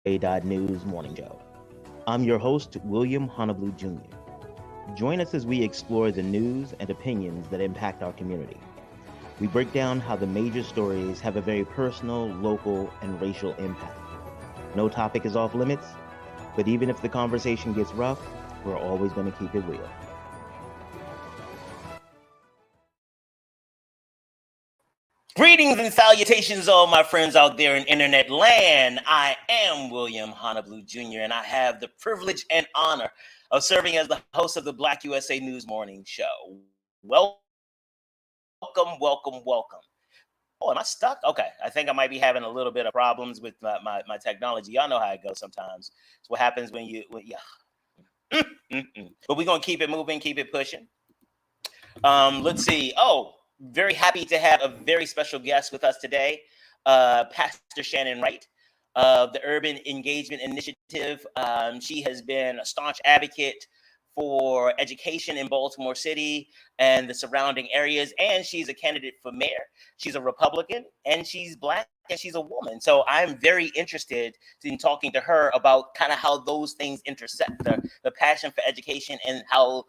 BlackUSA.news morning show. I'm your host, William Honolulu Jr. Join us as we explore the news and opinions that impact our community. We break down how the major stories have a very personal, local, and racial impact. No topic is off limits, but even if the conversation gets rough, we're always going to keep it real. Greetings and salutations, all my friends out there in internet land. I am William Honolulu Jr., and I have the privilege and honor of serving as the host of the Black USA News Morning Show. Welcome, welcome, welcome. Oh, am I stuck? Okay, I think I might be having a little bit of problems with my technology. Y'all know how it goes sometimes. It's what happens when But we're going to keep it moving, keep it pushing. Let's see. Oh, very happy to have a very special guest with us today, Pastor Shannon Wright of the Urban Engagement Initiative. She has been a staunch advocate for education in Baltimore City and the surrounding areas, and she's a candidate for mayor. She's a Republican, and she's Black, and she's a woman. So I'm very interested in talking to her about kind of how those things intersect, the passion for education and how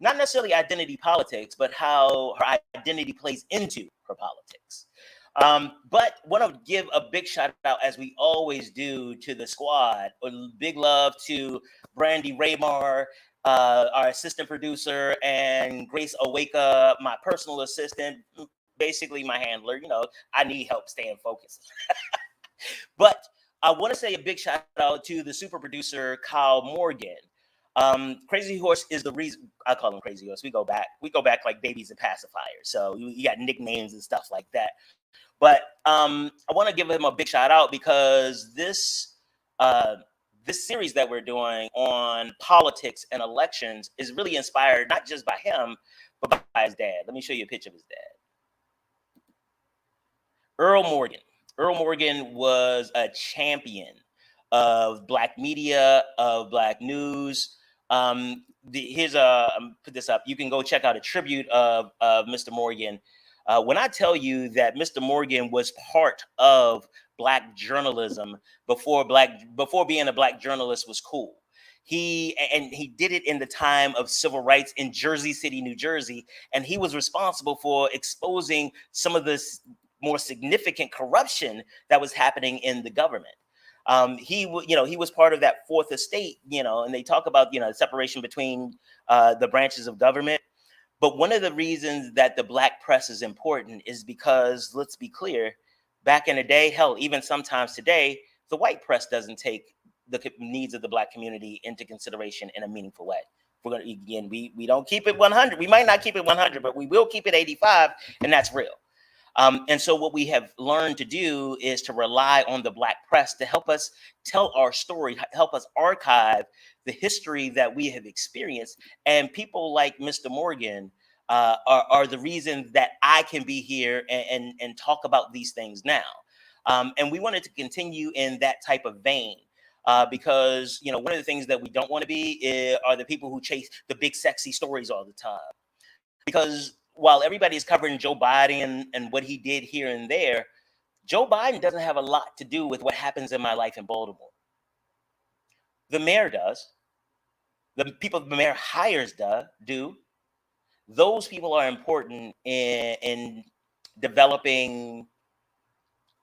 not necessarily identity politics, but how her identity plays into her politics. But want to give a big shout out, as we always do, to the squad. A big love to Brandy Raymar, our assistant producer, and Grace Awaka, my personal assistant, basically my handler. You know, I need help staying focused. But I want to say a big shout out to the super producer, Kyle Morgan. Crazy Horse is the reason I call him Crazy Horse. We go back like babies and pacifiers. So you got nicknames and stuff like that. But I want to give him a big shout out because this series that we're doing on politics and elections is really inspired not just by him, but by his dad. Let me show you a picture of his dad. Earl Morgan. Earl Morgan was a champion of Black media, of Black news. Put this up. You can go check out a tribute of Mr. Morgan. When I tell you that Mr. Morgan was part of Black journalism before being a Black journalist was cool. He did it in the time of civil rights in Jersey City, New Jersey, and he was responsible for exposing some of this more significant corruption that was happening in the government. He was part of that fourth estate, and they talk about, separation between the branches of government. But one of the reasons that the Black press is important is because, let's be clear, back in the day, hell, even sometimes today, the white press doesn't take the needs of the Black community into consideration in a meaningful way. We're going to, again, we don't keep it 100. We might not keep it 100, but we will keep it 85, and that's real. And so what we have learned to do is to rely on the Black press to help us tell our story, help us archive the history that we have experienced. And people like Mr. Morgan are the reason that I can be here and talk about these things now. And we wanted to continue in that type of vein. Because, one of the things that we don't want to be are the people who chase the big, sexy stories all the time. Because while everybody's covering Joe Biden and what he did here and there, Joe Biden doesn't have a lot to do with what happens in my life in Baltimore. The mayor does. The people the mayor hires do. Those people are important in developing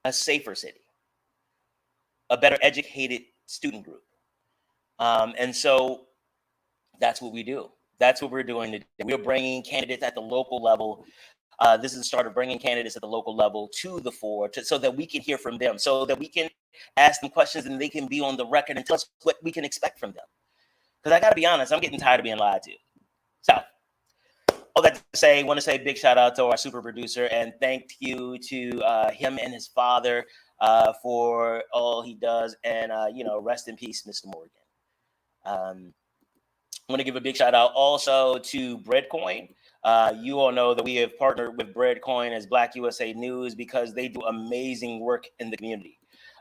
a safer city, a better educated student group. And so that's what we do. That's what we're doing today. We're bringing candidates at the local level. This is the start of bringing candidates at the local level to the fore so that we can hear from them, so that we can ask them questions and they can be on the record and tell us what we can expect from them. Because I got to be honest, I'm getting tired of being lied to. So all that to say, I want to say a big shout out to our super producer and thank you to him and his father for all he does. And, rest in peace, Mr. Morgan. I want to give a big shout out also to Breadcoin. You all know that we have partnered with Breadcoin as Black USA News because they do amazing work in the community.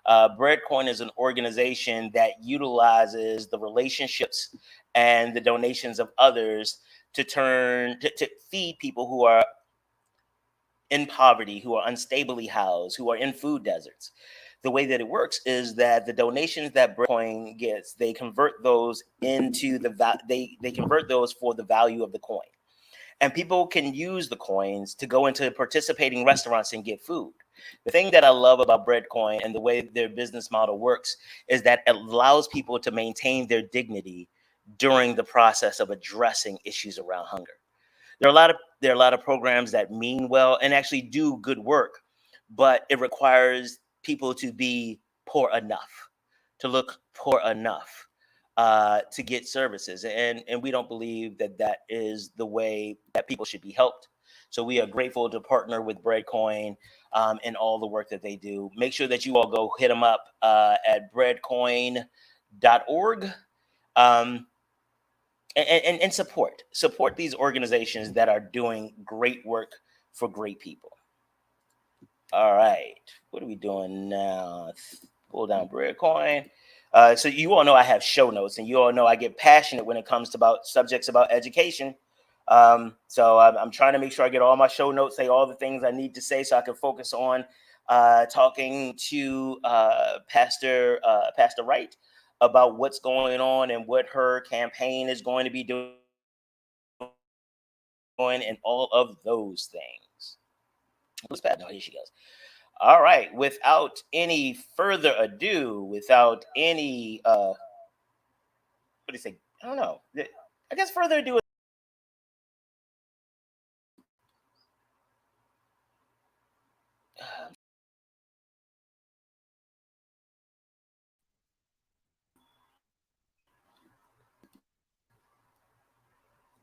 Breadcoin is an organization that utilizes the relationships and the donations of others to feed people who are in poverty, who are unstably housed, who are in food deserts. the way that it works is that the donations that Breadcoin gets, they convert those into they convert those for the value of the coin. And people can use the coins to go into participating restaurants and get food. The thing that I love about Breadcoin and the way their business model works is that it allows people to maintain their dignity during the process of addressing issues around hunger. There are a lot of programs that mean well and actually do good work, but it requires people to be poor enough, to look poor enough to get services, and we don't believe that that is the way that people should be helped. So we are grateful to partner with Breadcoin and all the work that they do. Make sure that you all go hit them up at breadcoin.org. Um, and support these organizations that are doing great work for great people. All right, what are we doing now? Pull down Breadcoin. So you all know I have show notes, and you all know I get passionate when it comes to about subjects about education. So I'm trying to make sure I get all my show notes, say all the things I need to say, so I can focus on talking to Pastor Wright about what's going on and what her campaign is going to be doing and all of those things. What's bad? No, here she goes. All right. Without any further ado, without any what do you say? I don't know. I guess further ado.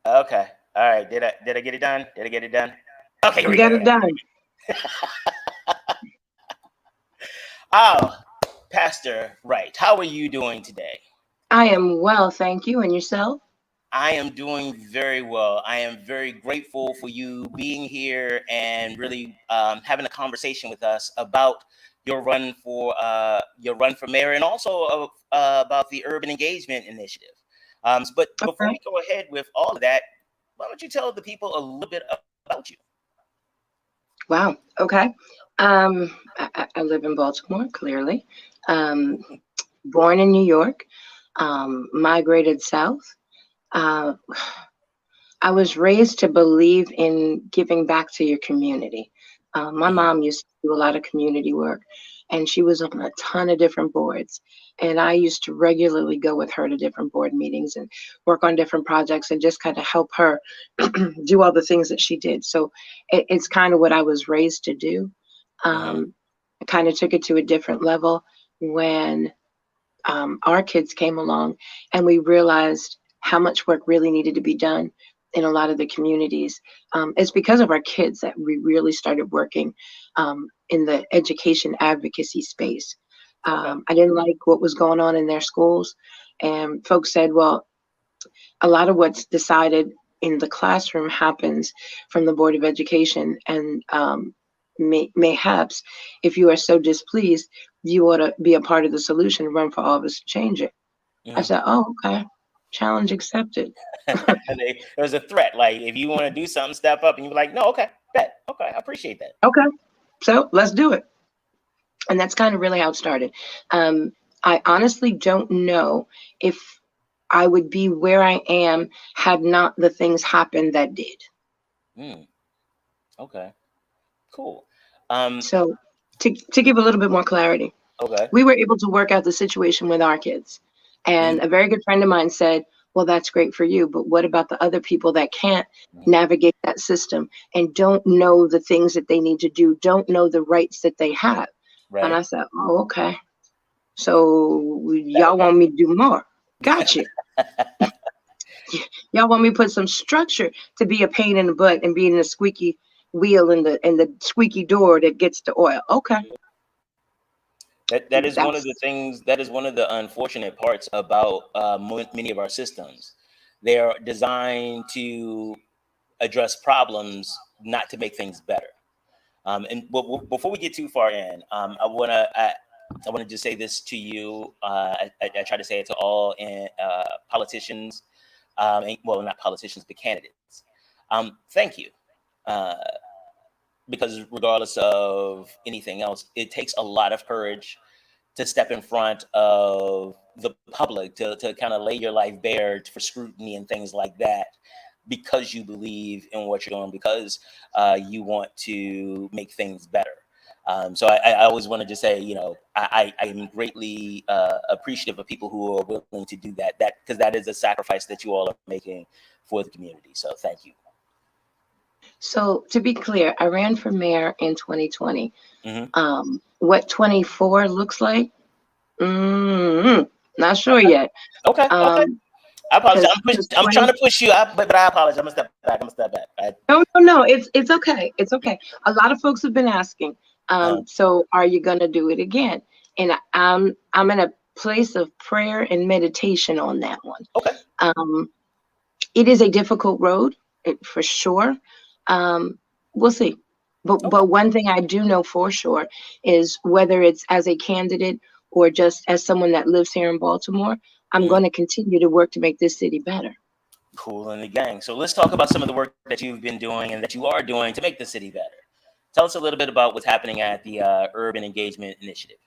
Okay. All right. Did I get it done? Did I get it done? Okay, here we Get go. it done. Oh, Pastor Wright, how are you doing today? I am well, thank you. And yourself? I am doing very well. I am very grateful for you being here and really having a conversation with us about your run for mayor, and also about the Urban Engagement Initiative. But before Okay. we go ahead with all of that, why don't you tell the people a little bit about you? Wow. Okay. I live in Baltimore, clearly. Um, Born in New York, migrated south. Uh, I was raised to believe in giving back to your community. My Mhm. mom used to do a lot of community work, and she was on a ton of different boards. And I used to regularly go with her to different board meetings and work on different projects and just kind of help her do all the things that she did. So it's kind of what I was raised to do. Mhm. I kind of took it to a different level when our kids came along and we realized how much work really needed to be done in a lot of the communities. It's because of our kids that we really started working in the education advocacy space. Okay. I didn't like what was going on in their schools, and folks said, well, a lot of what's decided in the classroom happens from the Board of Education, and mayhaps if you are so displeased, you ought to be a part of the solution and run for office to change it. I Mhm. said, oh, okay, challenge accepted. There was a threat, like if you want to do something, step up, and you're like, no, okay, bet, okay, I appreciate that. Okay, so let's do it. And that's kind of really how it started. Um, I honestly don't know if I would be where I am had not the things happened that did. Mm, okay, cool. Um, So to give a little bit more clarity, okay. we were able to work out the situation with our kids. Mhm. And a very good friend of mine said, well, that's great for you, but what about the other people that can't Mhm. navigate that system and don't know the things that they need to do, don't know the rights that they have? And Right. I said, oh, okay. So That, y'all want me to do more? Got you. Y'all want me to put some structure to be a pain in the butt and being the squeaky wheel and the squeaky door that gets the oil. Okay. that is one of the That's things. That is one of the unfortunate parts about many of our systems. They are designed to address problems, not to make things better. Before we get too far in, I want to just say this to you. I try to say it to all politicians, well, not politicians, but candidates. Thank you. Uh, because regardless of anything else, it takes a lot of courage to step in front of the public, to kind of lay your life bare for scrutiny and things like that, because you believe in what you're doing, because you want to make things better. So I always wanted to say, I am greatly appreciative of people who are willing to do that, because that is a sacrifice that you all are making for the community. So thank you. So to be clear, I ran for mayor in 2020. Mm-hmm. What 24 looks like? Not sure yet. Okay. I apologize. I'm trying to push you up, but I apologize. I'm gonna step back. No. It's okay. It's okay. A lot of folks have been asking. So are you gonna do it again? And I'm in a place of prayer and meditation on that one. Okay. It is a difficult road, for sure. We'll see. But one thing I do know for sure is, whether it's as a candidate or just as someone that lives here in Baltimore, I'm going to continue to work to make this city better. Cool in the gang. So let's talk about some of the work that you've been doing and that you are doing to make the city better. Tell us a little bit about what's happening at the Urban Engagement Initiative.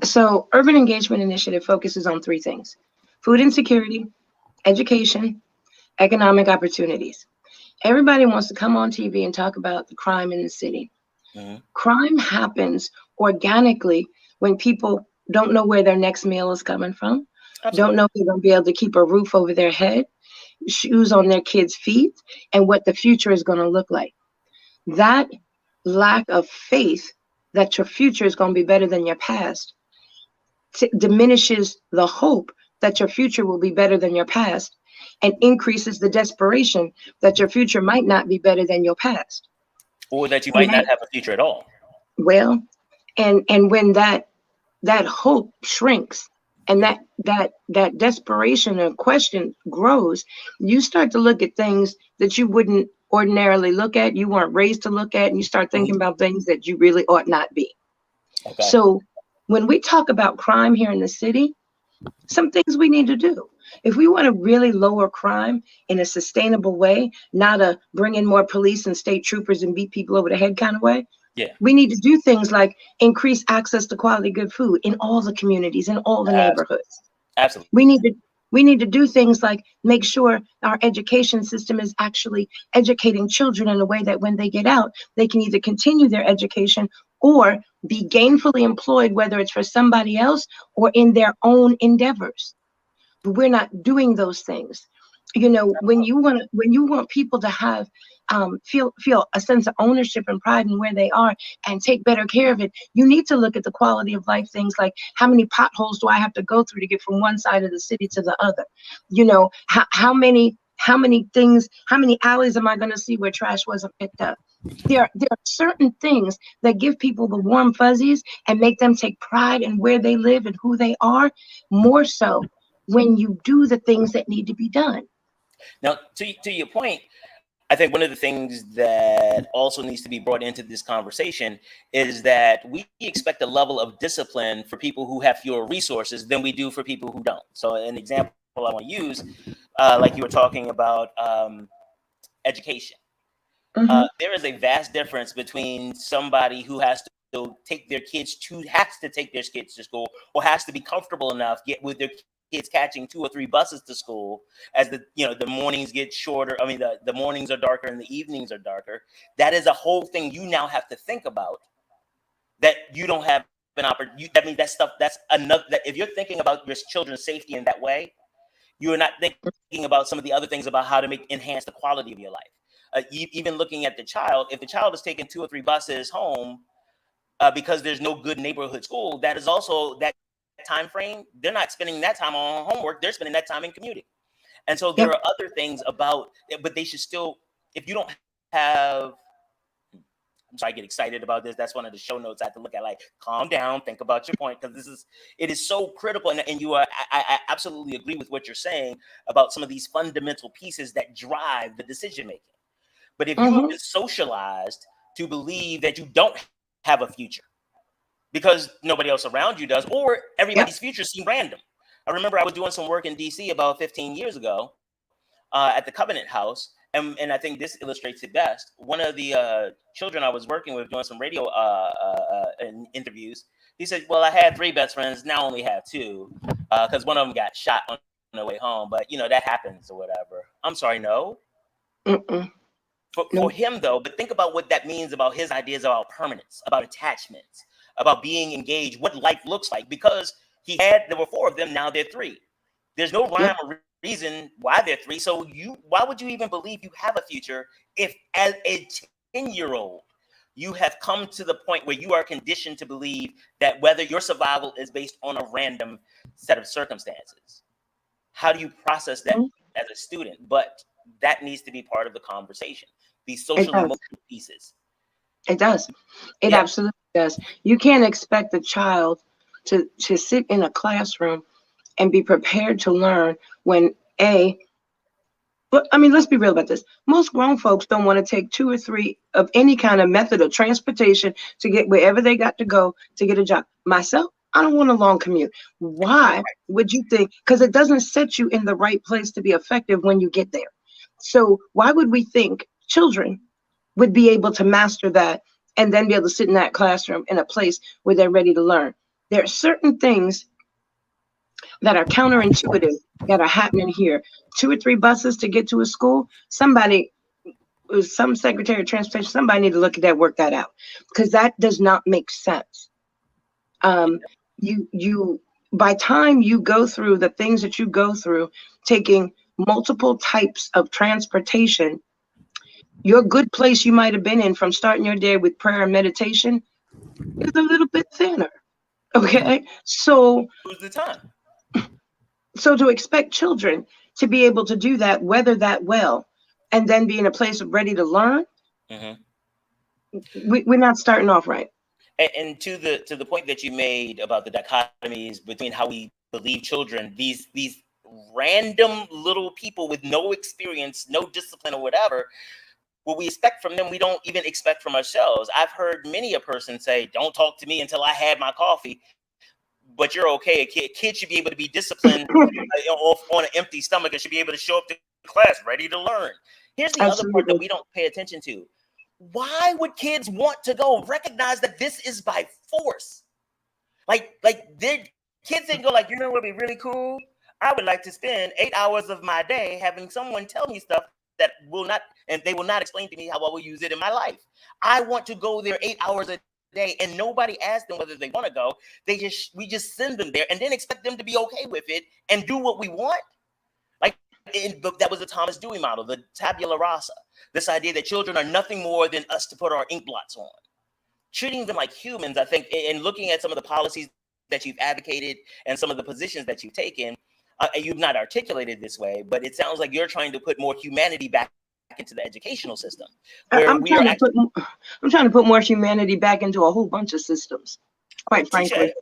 So Urban Engagement Initiative focuses on three things: food insecurity, education, economic opportunities. Everybody wants to come on TV and talk about the crime in the city. Mm-hmm. Crime happens organically when people don't know where their next meal is coming from. Absolutely. Don't know if they're going to be able to keep a roof over their head, shoes on their kids' feet, and what the future is going to look like. That lack of faith that your future is going to be better than your past diminishes the hope that your future will be better than your past, and increases the desperation that your future might not be better than your past. Or that you might not have a future at all. Well, and when that hope shrinks, and that desperation or question grows, you start to look at things that you wouldn't ordinarily look at, you weren't raised to look at, and you start thinking about things that you really ought not be. Okay. So when we talk about crime here in the city, some things we need to do. If we want to really lower crime in a sustainable way, not a bring in more police and state troopers and beat people over the head kind of way, we need to do things like increase access to quality good food in all the communities, in all the neighborhoods. Absolutely. We need to do things like make sure our education system is actually educating children in a way that when they get out, they can either continue their education or be gainfully employed, whether it's for somebody else or in their own endeavors. But we're not doing those things. When you want people to have feel a sense of ownership and pride in where they are and take better care of it, you need to look at the quality of life things like, how many potholes do I have to go through to get from one side of the city to the other? How many alleys am I going to see where trash wasn't picked up? There are certain things that give people the warm fuzzies and make them take pride in where they live and who they are, more so when you do the things that need to be done. Now, to your point, I think one of the things that also needs to be brought into this conversation is that we expect a level of discipline for people who have fewer resources than we do for people who don't. So an example I want to use, like you were talking about education. Mm-hmm. There is a vast difference between somebody who has to take their kids to school, or has to be comfortable enough with their kids catching 2 or 3 buses to school as the mornings get shorter. I mean, the mornings are darker and the evenings are darker. That is a whole thing you now have to think about, that you don't have an opportunity. I mean, that stuff, that's another, that if you're thinking about your children's safety in that way, you are not thinking about some of the other things about how to enhance the quality of your life. Even looking at the child, if the child is taking 2 or 3 buses home because there's no good neighborhood school, that is also that time frame. They're not spending that time on homework. They're spending that time in commuting. And so there are other things about, but they should still, if you don't have, I'm sorry, I get excited about this. That's one of the show notes I have to look at, like, calm down, think about your point, because it is so critical. And I absolutely agree with what you're saying about some of these fundamental pieces that drive the decision making. But if you have been socialized to believe that you don't have a future because nobody else around you does, or everybody's future seems random. I remember I was doing some work in DC about 15 years ago at the Covenant House. And I think this illustrates it best. One of the children I was working with doing some radio interviews, He said, well, I had 3 best friends, now I only have 2, because one of them got shot on the way home. But, that happens or whatever. I'm sorry, no. Mm-mm. For him, though, but think about what that means about his ideas about permanence, about attachments, about being engaged, what life looks like. Because there were 4 of them, now they're 3. There's no rhyme or reason why they're 3. So why would you even believe you have a future if, as a 10-year-old, you have come to the point where you are conditioned to believe that whether your survival is based on a random set of circumstances? How do you process that as a student? But that needs to be part of the conversation. These social emotional pieces. It does. It absolutely does. You can't expect a child to sit in a classroom and be prepared to learn when but I mean, let's be real about this. Most grown folks don't want to take 2 or 3 of any kind of method of transportation to get wherever they got to go to get a job. Myself, I don't want a long commute. Why would you think? Because it doesn't set you in the right place to be effective when you get there. So why would we think children would be able to master that and then be able to sit in that classroom in a place where they're ready to learn? There are certain things that are counterintuitive that are happening here. 2 or 3 buses to get to a school. Some secretary of transportation, somebody need to look at that, work that out, because that does not make sense. You by time you go through the things that you go through, taking multiple types of transportation, your good place you might have been in from starting your day with prayer and meditation is a little bit thinner. Okay, so Who's the time? So to expect children to be able to do that, weather that well, and then be in a place of ready to learn, we're not starting off right. And to the point that you made about the dichotomies between how we believe children, these random little people with no experience, no discipline or whatever, what we expect from them, we don't even expect from ourselves. I've heard many a person say, don't talk to me until I had my coffee. But you're okay. A kid should be able to be disciplined on an empty stomach and should be able to show up to class ready to learn. Here's the other part that we don't pay attention to. Why would kids want to go? Recognize that this is by force. Like kids didn't go like, you know what would be really cool? I would like to spend 8 hours of my day having someone tell me stuff that they will not explain to me how I will use it in my life. I want to go there 8 hours a day, and nobody asked them whether they want to go. We just send them there and then expect them to be okay with it and do what we want. That was the Thomas Dewey model, the tabula rasa. This idea that children are nothing more than us to put our ink blots on. Treating them like humans, I think, and looking at some of the policies that you've advocated and some of the positions that you've taken, you've not articulated this way, but it sounds like you're trying to put more humanity back into the educational system. I'm trying to put more humanity back into a whole bunch of systems, quite frankly.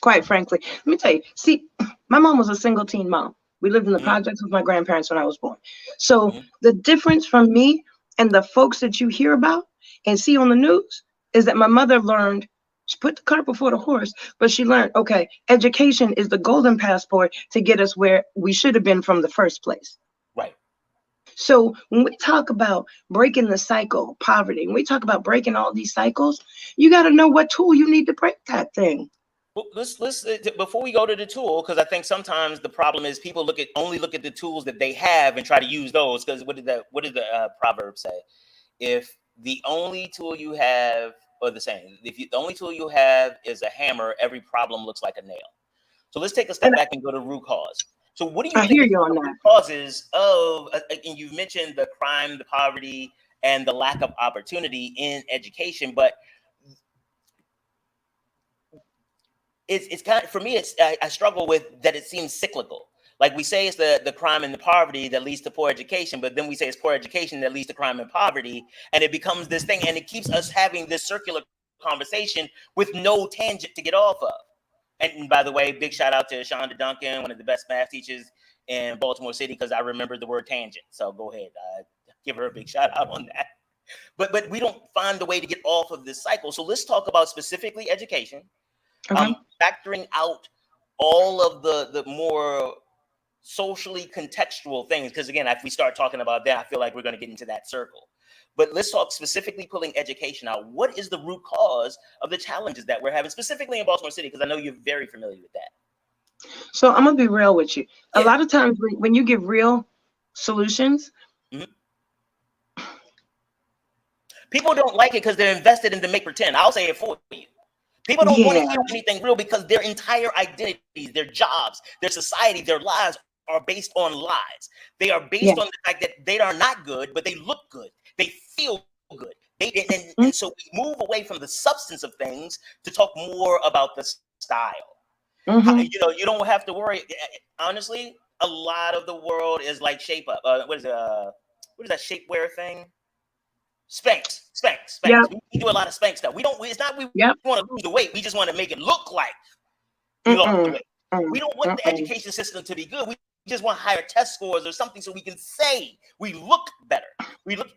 Quite frankly. Let me tell you, see, my mom was a single teen mom. We lived in the projects with my grandparents when I was born. So the difference from me and the folks that you hear about and see on the news is that my mother learned, she put the cart before the horse, but she learned, okay, education is the golden passport to get us where we should have been from the first place. Right. So when we talk about breaking the cycle of poverty, when we talk about breaking all these cycles, you got to know what tool you need to break that thing. Well, let's before we go to the tool, because I think sometimes the problem is people only look at the tools that they have and try to use those. Because what did the proverb say? If the only tool you have, or the saying, the only tool you have is a hammer, every problem looks like a nail. So let's take a step back and go to root cause. So what do you think are the root causes of? And you've mentioned the crime, the poverty, and the lack of opportunity in education, but it's kind of, for me, I struggle with that. It seems cyclical. Like we say it's the crime and the poverty that leads to poor education, but then we say it's poor education that leads to crime and poverty, and it becomes this thing, and it keeps us having this circular conversation with no tangent to get off of. And by the way, big shout out to Shonda Duncan, one of the best math teachers in Baltimore City, because I remembered the word tangent. So go ahead, give her a big shout out on that. But we don't find a way to get off of this cycle. So let's talk about specifically education. Factoring out all of the more socially contextual things, because again, if we start talking about that, I feel like we're going to get into that circle. But let's talk specifically pulling education out. What is the root cause of the challenges that we're having, specifically in Baltimore City? Because I know you're very familiar with that. So I'm gonna be real with you. Yeah. A lot of times when you give real solutions, people don't like it because they're invested in the make pretend. I'll say it for you. People don't want to hear anything real because their entire identities, their jobs, their society, their lives are based on lies. They are based on the fact that they are not good, but they look good. They feel good. And so we move away from the substance of things to talk more about the style. You don't have to worry. Honestly, a lot of the world is like shape up. What is that shapewear thing? Spanx. Yep. We do a lot of Spanx stuff. It's not we want to lose the weight. We just want to make it look like we lost the weight. We don't want the education system to be good. We just want higher test scores or something so we can say we look better. We look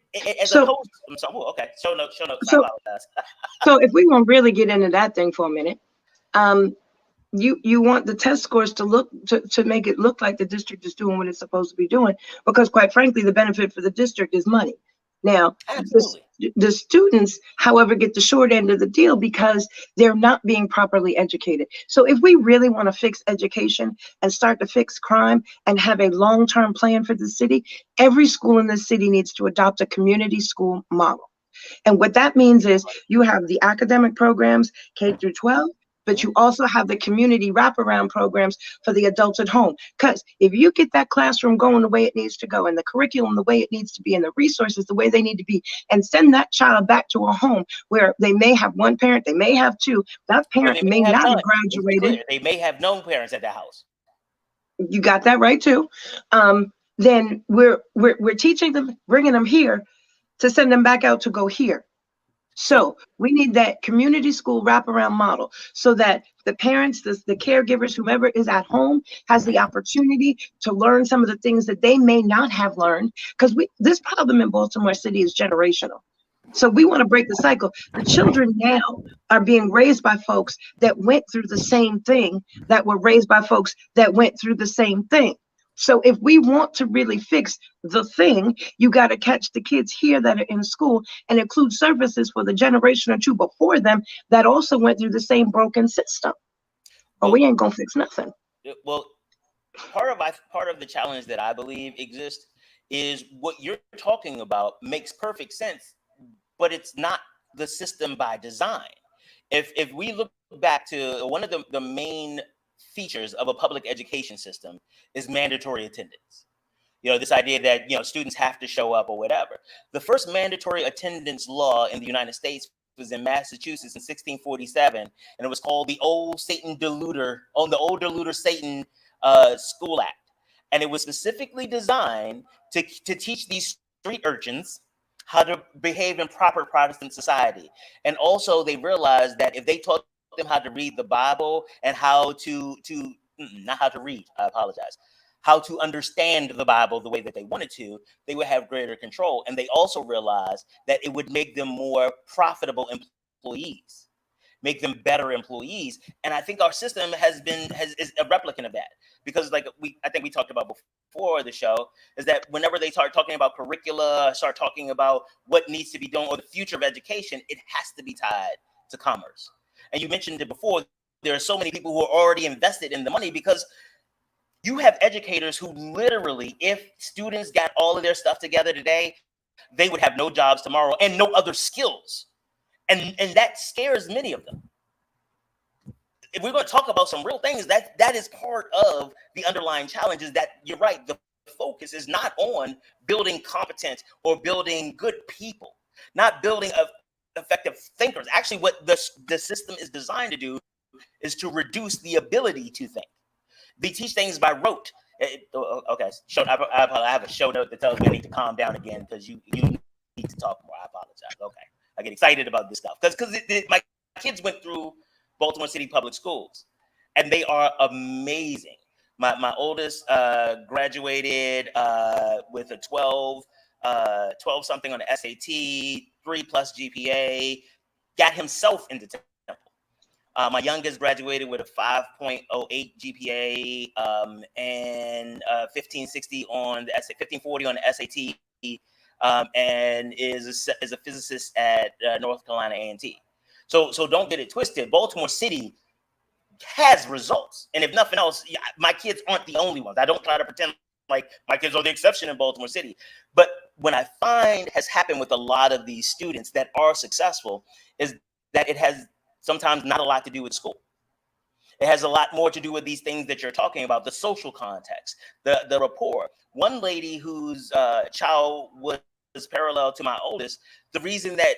as opposed. Okay. Show notes. I apologize. So if we want to really get into that thing for a minute, you want the test scores to look to make it look like the district is doing what it's supposed to be doing, because quite frankly, the benefit for the district is money. Now, the students, however, get the short end of the deal because they're not being properly educated. So if we really want to fix education and start to fix crime and have a long-term plan for the city, every school in the city needs to adopt a community school model. And what that means is you have the academic programs, K through 12, but you also have the community wraparound programs for the adults at home. Because if you get that classroom going the way it needs to go, and the curriculum the way it needs to be, and the resources the way they need to be, and send that child back to a home where they may have one parent, they may have two, that parent may not have graduated. They may have no parents at the house. You got that right too. Then we're teaching them, bringing them here to send them back out to go here. So we need that community school wraparound model so that the parents, the caregivers, whomever is at home has the opportunity to learn some of the things that they may not have learned, because this problem in Baltimore City is generational. So we want to break the cycle. The children now are being raised by folks that went through the same thing, that were raised by folks that went through the same thing. So if we want to really fix the thing, you got to catch the kids here that are in school and include services for the generation or two before them that also went through the same broken system. Or we ain't gonna fix nothing. Well, part of the challenge that I believe exists is what you're talking about makes perfect sense, but it's not the system by design. If we look back to one of the main features of a public education system is mandatory attendance. This idea that, students have to show up or whatever. The first mandatory attendance law in the United States was in Massachusetts in 1647, and it was called the Old Deluder Satan School Act. And it was specifically designed to teach these street urchins how to behave in proper Protestant society. And also they realized that if they taught them how to read the Bible and how to not how to read, I apologize, how to understand the Bible the way that they wanted to, they would have greater control. And they also realized that it would make them more profitable employees, make them better employees. And I think our system is a replicant of that, because I think we talked about before the show, is that whenever they start talking about curricula, start talking about what needs to be done or the future of education, it has to be tied to commerce. And you mentioned it before, there are so many people who are already invested in the money, because you have educators who literally, if students got all of their stuff together today, they would have no jobs tomorrow and no other skills. And that scares many of them. If we're going to talk about some real things, that is part of the underlying challenge, is that you're right. The focus is not on building competent or building good people, not building effective thinkers. Actually, what the system is designed to do is to reduce the ability to think. They teach things by rote. Okay, I have a show note that tells me I need to calm down again because you need to talk more. I apologize. Okay, I get excited about this stuff because my kids went through Baltimore City Public Schools, and they are amazing. My oldest graduated with a 12 something on the SAT, 3+ GPA, got himself into Temple. My youngest graduated with a 5.08 GPA and 1540 on the SAT. and is a physicist at North Carolina A&T. So don't get it twisted. Baltimore City has results, and if nothing else, my kids aren't the only ones. I don't try to pretend like my kids are the exception in Baltimore City. But what I find has happened with a lot of these students that are successful is that it has sometimes not a lot to do with school. It has a lot more to do with these things that you're talking about, the social context, the rapport. One lady whose child was parallel to my oldest, the reason that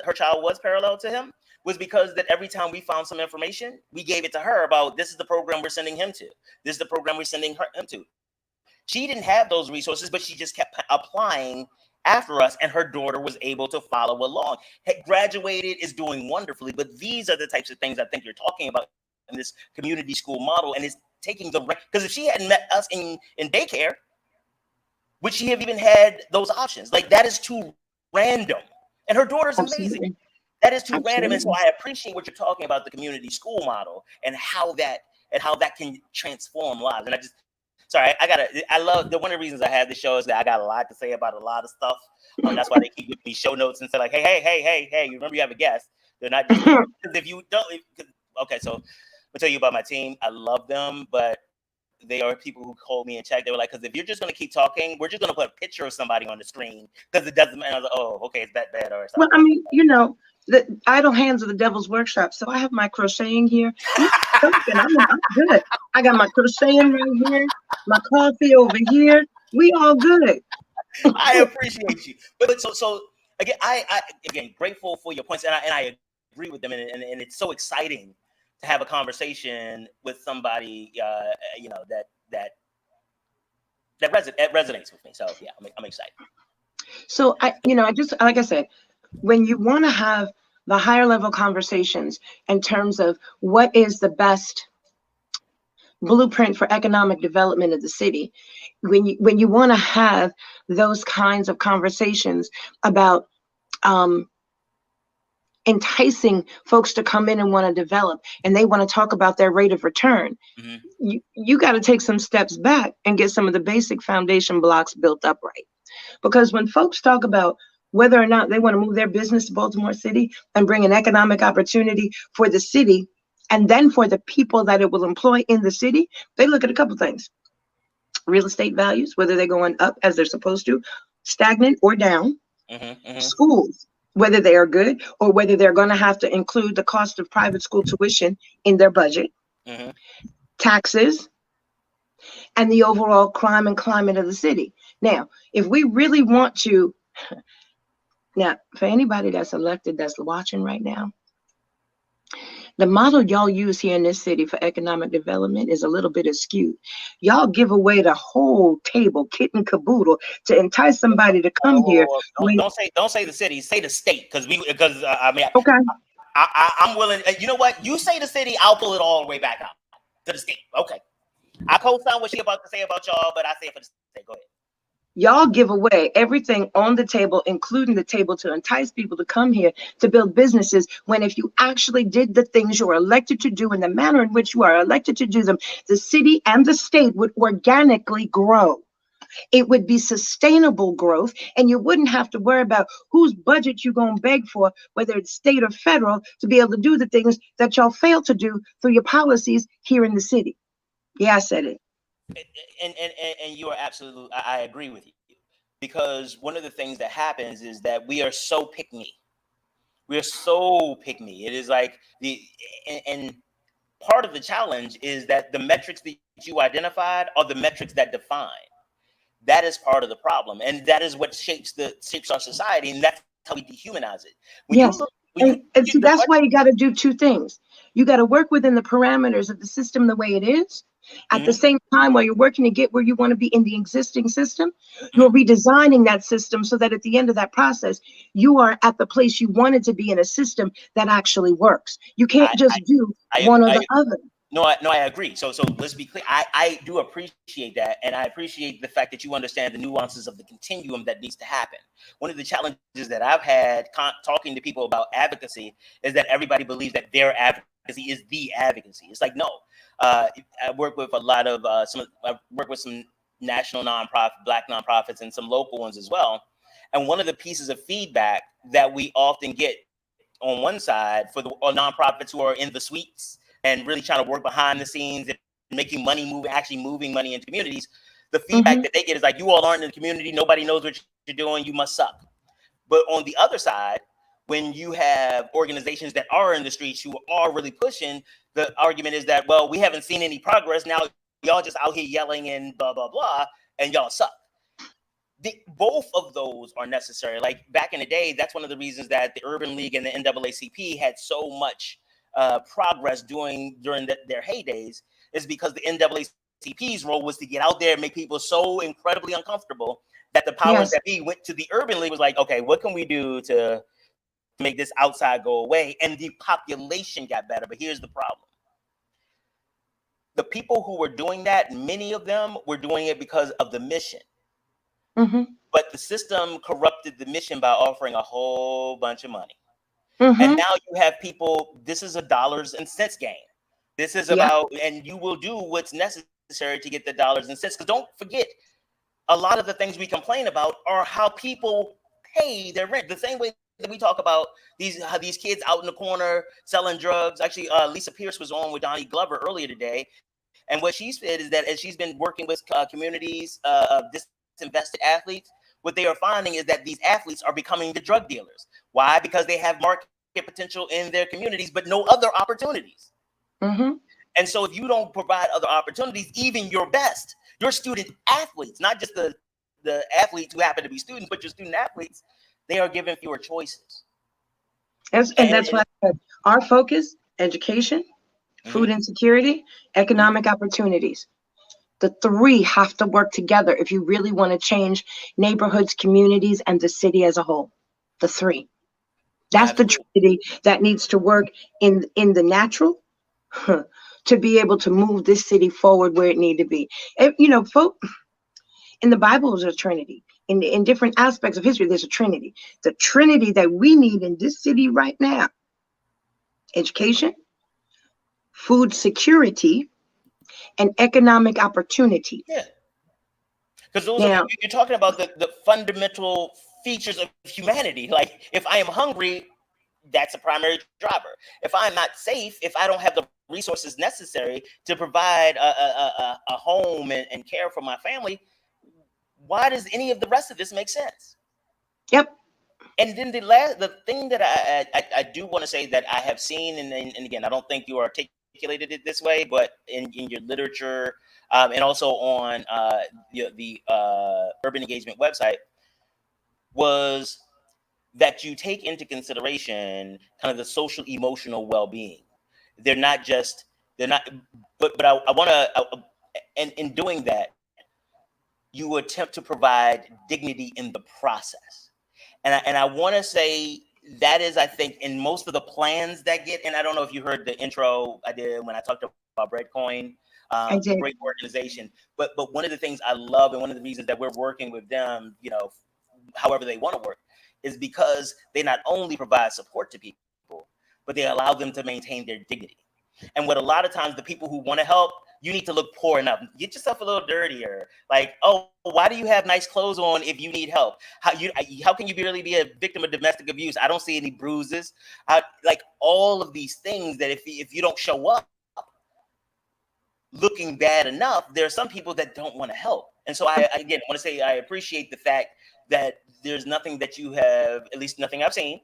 her child was parallel to him was because that every time we found some information, we gave it to her about, this is the program we're sending him to. This is the program we're sending him to. She didn't have those resources, but she just kept applying after us, and her daughter was able to follow along. Had graduated, is doing wonderfully, but these are the types of things I think you're talking about in this community school model, and it's taking because if she hadn't met us in daycare, would she have even had those options? Like, that is too random. And her daughter's amazing. That is too random. And so I appreciate what you're talking about, the community school model and how that can transform lives. And I love one of the reasons I have this show is that I got a lot to say about a lot of stuff. That's why they keep giving me show notes and say like, hey, you remember you have a guest. They're not just, because if you don't, okay, so I'll tell you about my team. I love them, but they are people who called me and checked. They were like, because if you're just going to keep talking, we're just going to put a picture of somebody on the screen because it doesn't matter. I was like, oh, okay, it's that bad or something. Well, I mean, the idle hands of the devil's workshop. So I have my crocheting here. I'm good. I got my crocheting right here, my coffee over here. We all good. I appreciate you. But so again, I again grateful for your points, and I agree with them, and it's so exciting to have a conversation with somebody, that resonates with me. So yeah, I'm excited. So I just, like I said, when you want to have the higher level conversations in terms of what is the best blueprint for economic development of the city, when you want to have those kinds of conversations about enticing folks to come in and want to develop, and they want to talk about their rate of return, you got to take some steps back and get some of the basic foundation blocks built up right. Because when folks talk about whether or not they want to move their business to Baltimore City and bring an economic opportunity for the city, and then for the people that it will employ in the city, they look at a couple things. Real estate values, whether they're going up as they're supposed to, stagnant or down. Schools, whether they are good or whether they're going to have to include the cost of private school tuition in their budget. Taxes, and the overall crime and climate of the city. Now, if we really want to, now, for anybody that's elected that's watching right now, the model y'all use here in this city for economic development is a little bit askew. Y'all give away the whole table, kit and caboodle, to entice somebody to come here. Don't say the city, say the state, because I mean, okay. I'm willing. You know what? You say the city, I'll pull it all the way back out to the state. Okay, I co-sign what she about to say about y'all, but I say it for the state. Go ahead. Y'all give away everything on the table, including the table, to entice people to come here to build businesses, when if you actually did the things you're elected to do in the manner in which you are elected to do them, the city and the state would organically grow. It would be sustainable growth, and you wouldn't have to worry about whose budget you're going to beg for, whether it's state or federal, to be able to do the things that y'all fail to do through your policies here in the city. Yeah, I said it. And you are absolutely, I agree with you, because one of the things that happens is that we are so pick me. We're so pick me. It is like and part of the challenge is that the metrics that you identified are the metrics that define. That is part of the problem, and that is what shapes our society, and that's how we dehumanize it. Yes. And see, that's why you got to do two things. You got to work within the parameters of the system the way it is. At the same time, while you're working to get where you want to be in the existing system, you're redesigning that system so that at the end of that process, you are at the place you wanted to be in a system that actually works. You can't just do one or the other. No, I agree. So let's be clear. I do appreciate that, and I appreciate the fact that you understand the nuances of the continuum that needs to happen. One of the challenges that I've had talking to people about advocacy is that everybody believes that their advocacy is the advocacy. It's like, no. I work with a lot of I work with some national nonprofit, Black nonprofits, and some local ones as well. And one of the pieces of feedback that we often get on one side for the nonprofits who are in the suites and really trying to work behind the scenes and making money move, actually moving money into communities, the feedback that they get is like, you all aren't in the community, nobody knows what you're doing, you must suck. But on the other side, when you have organizations that are in the streets who are really pushing, the argument is that, well, we haven't seen any progress. Now y'all just out here yelling and blah, blah, blah, and y'all suck. Both of those are necessary. Like back in the day, that's one of the reasons that the Urban League and the NAACP had so much progress during their heydays, is because the NAACP's role was to get out there and make people so incredibly uncomfortable that the powers that be went to the Urban League, was like, okay, what can we do to make this outside go away? And the population got better. But here's the problem. The people who were doing that, many of them were doing it because of the mission. But the system corrupted the mission by offering a whole bunch of money. And now you have people, this is a dollars and cents game. This is about, and you will do what's necessary to get the dollars and cents. Because don't forget, a lot of the things we complain about are how people pay their rent. The same way that we talk about these kids out in the corner selling drugs. Actually, Lisa Pierce was on with Donnie Glover earlier today. And what she said is that as she's been working with communities of disinvested athletes, what they are finding is that these athletes are becoming the drug dealers. Why? Because they have market potential in their communities, but no other opportunities. And so if you don't provide other opportunities, even your best, your student athletes, not just the athletes who happen to be students, but your student athletes, they are given fewer choices. And that's why I said our focus: education, food insecurity, economic opportunities. The three have to work together if you really want to change neighborhoods, communities, and the city as a whole. The three. That's the trinity that needs to work in the natural to be able to move this city forward where it need to be. You know, folk in the Bible is a trinity. In different aspects of history, there's a trinity. The trinity that we need in this city right now: education, food security, and economic opportunity. Yeah. Because those are, you're talking about the fundamental features of humanity. Like, if I am hungry, that's a primary driver. If I'm not safe, if I don't have the resources necessary to provide a home and care for my family, why does any of the rest of this make sense? Yep. And then the thing that I do want to say that I have seen, and again, I don't think you articulated it this way, but in your literature and also on the Urban Engagement website, was that you take into consideration kind of the social emotional well-being. But I want to, and in doing that, you attempt to provide dignity in the process. And I want to say that is, I think, in most of the plans that get, and I don't know if you heard the intro I did when I talked about Breadcoin, great organization. But one of the things I love, and one of the reasons that we're working with them, you know, however they want to work, is because they not only provide support to people, but they allow them to maintain their dignity. And what a lot of times the people who want to help, you need to look poor enough. Get yourself a little dirtier. Like, oh, why do you have nice clothes on if you need help? How can you really be a victim of domestic abuse? I don't see any bruises. Like all of these things that if you don't show up looking bad enough, there are some people that don't want to help. And so I again want to say I appreciate the fact that there's nothing that you have, at least nothing I've seen,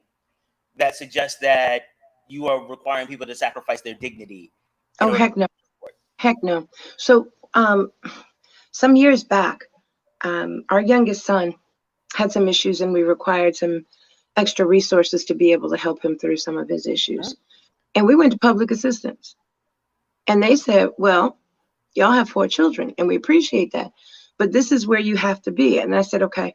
that suggests that you are requiring people to sacrifice their dignity. Oh, heck no. Heck no. So some years back, our youngest son had some issues and we required some extra resources to be able to help him through some of his issues. And we went to public assistance. And they said, well, y'all have 4 children and we appreciate that, but this is where you have to be. And I said, okay,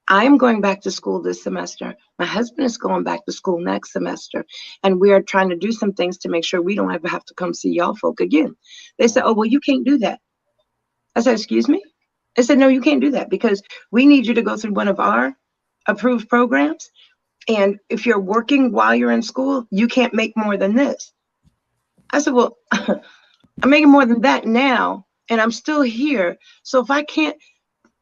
I am going back to school this semester. My husband is going back to school next semester. And we are trying to do some things to make sure we don't ever have to come see y'all folk again. They said, oh, well, you can't do that. I said, excuse me? I said, no, you can't do that because we need you to go through one of our approved programs. And if you're working while you're in school, you can't make more than this. I said, well, I'm making more than that now, and I'm still here. So if I can't,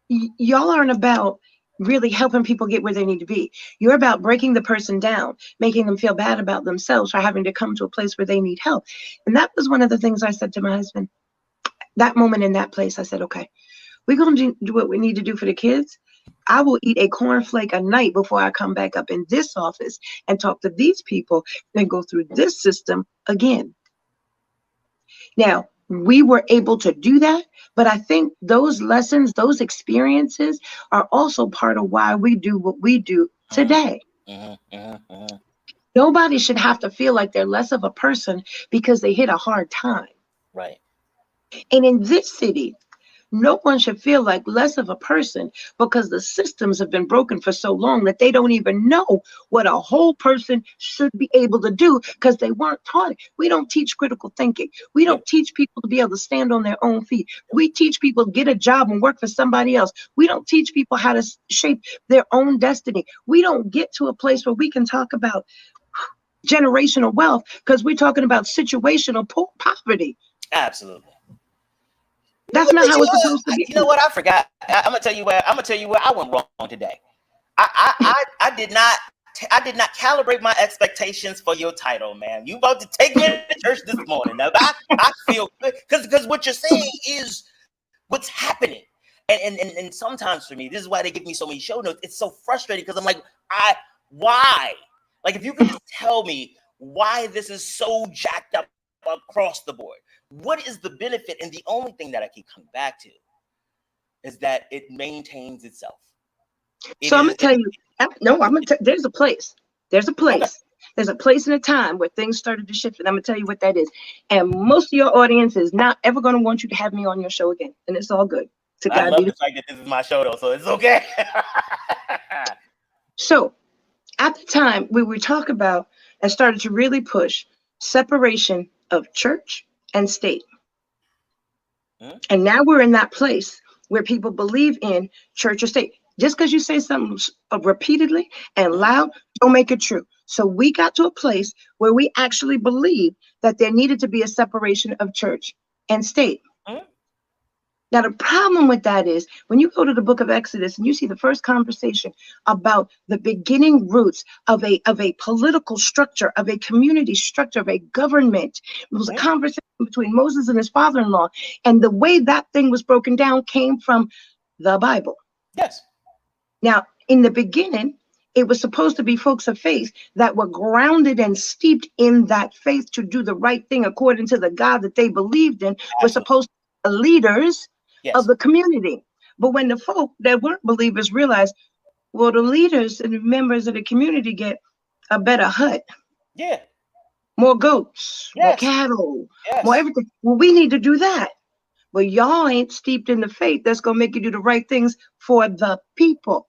y'all aren't about really helping people get where they need to be. You're about breaking the person down, making them feel bad about themselves for having to come to a place where they need help. And that was one of the things I said to my husband. That moment in that place, I said, okay, we're going to do what we need to do for the kids. I will eat a cornflake a night before I come back up in this office and talk to these people and go through this system again. Now, we were able to do that, but I think those lessons, those experiences are also part of why we do what we do today. Nobody should have to feel like they're less of a person because they hit a hard time. Right. And in this city, no one should feel like less of a person because the systems have been broken for so long that they don't even know what a whole person should be able to do because they weren't taught it. We don't teach critical thinking. We don't teach people to be able to stand on their own feet. We teach people to get a job and work for somebody else. We don't teach people how to shape their own destiny. We don't get to a place where we can talk about generational wealth because we're talking about situational poverty. Absolutely. That's not how it's supposed to be. You know what? I forgot. I'm gonna tell you where I went wrong today. I did not calibrate my expectations for your title, man. You about to take me to church this morning. Now, I feel good because what you're saying is what's happening. And sometimes for me, this is why they give me so many show notes. It's so frustrating because I'm like, why? Like, if you could just tell me why this is so jacked up across the board. What is the benefit? And the only thing that I keep coming back to is that it maintains itself. So I'm going to tell you, no, there's a place. There's a place. Okay. There's a place and a time where things started to shift. And I'm going to tell you what that is. And most of your audience is not ever going to want you to have me on your show again. And it's all good. I love the fact that this is my show, though, so it's okay. So at the time, we would talk about and started to really push separation of church and state. And now we're in that place where people believe in church or state. Just because you say something repeatedly and loud, don't make it true. So we got to a place where we actually believe that there needed to be a separation of church and state. Now, the problem with that is when you go to the book of Exodus and you see the first conversation about the beginning roots of a political structure, of a community structure, of a government. It was a conversation between Moses and his father-in-law. And the way that thing was broken down came from the Bible. Yes. Now, in the beginning, it was supposed to be folks of faith that were grounded and steeped in that faith to do the right thing according to the God that they believed in. Were supposed to be leaders of the community. But when the folk that weren't believers realized, well, the leaders and the members of the community get a better hut. Yeah. More goats, more cattle, more everything. Well, we need to do that. But y'all ain't steeped in the faith that's going to make you do the right things for the people.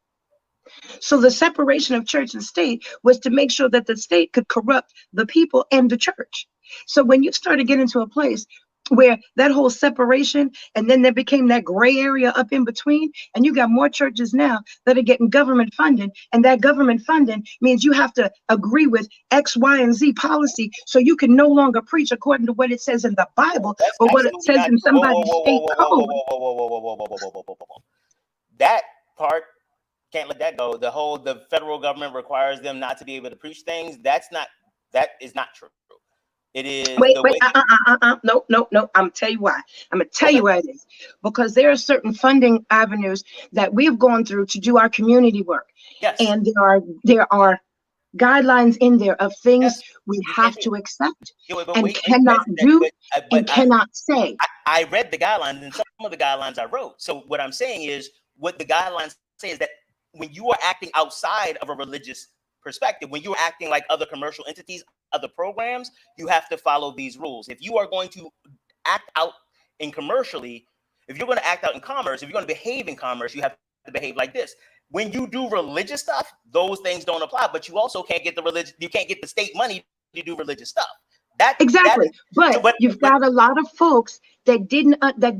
So the separation of church and state was to make sure that the state could corrupt the people and the church. So when you started getting to a place where that whole separation, and then there became that gray area up in between, and you got more churches now that are getting government funding, and that government funding means you have to agree with X, Y, and Z policy, so you can no longer preach according to what it says in the Bible, or what it says in somebody's state code. That part, can't let that go. The federal government requires them not to be able to preach things. That is not true. It is. No. I'm tell you why. I'm gonna tell you why it is. Because there are certain funding avenues that we've gone through to do our community work. Yes. And there are guidelines in there of things we have to accept and cannot do and cannot say. I read the guidelines, and some of the guidelines I wrote. So what I'm saying is, what the guidelines say is that when you are acting outside of a religious perspective, when you're acting like other commercial entities, other programs, you have to follow these rules. If you are going to act out in commercially, if you're going to act out in commerce, if you're going to behave in commerce, you have to behave like this. When you do religious stuff, those things don't apply, but you also can't get the state money to do religious stuff. Exactly. But you've got a lot of folks that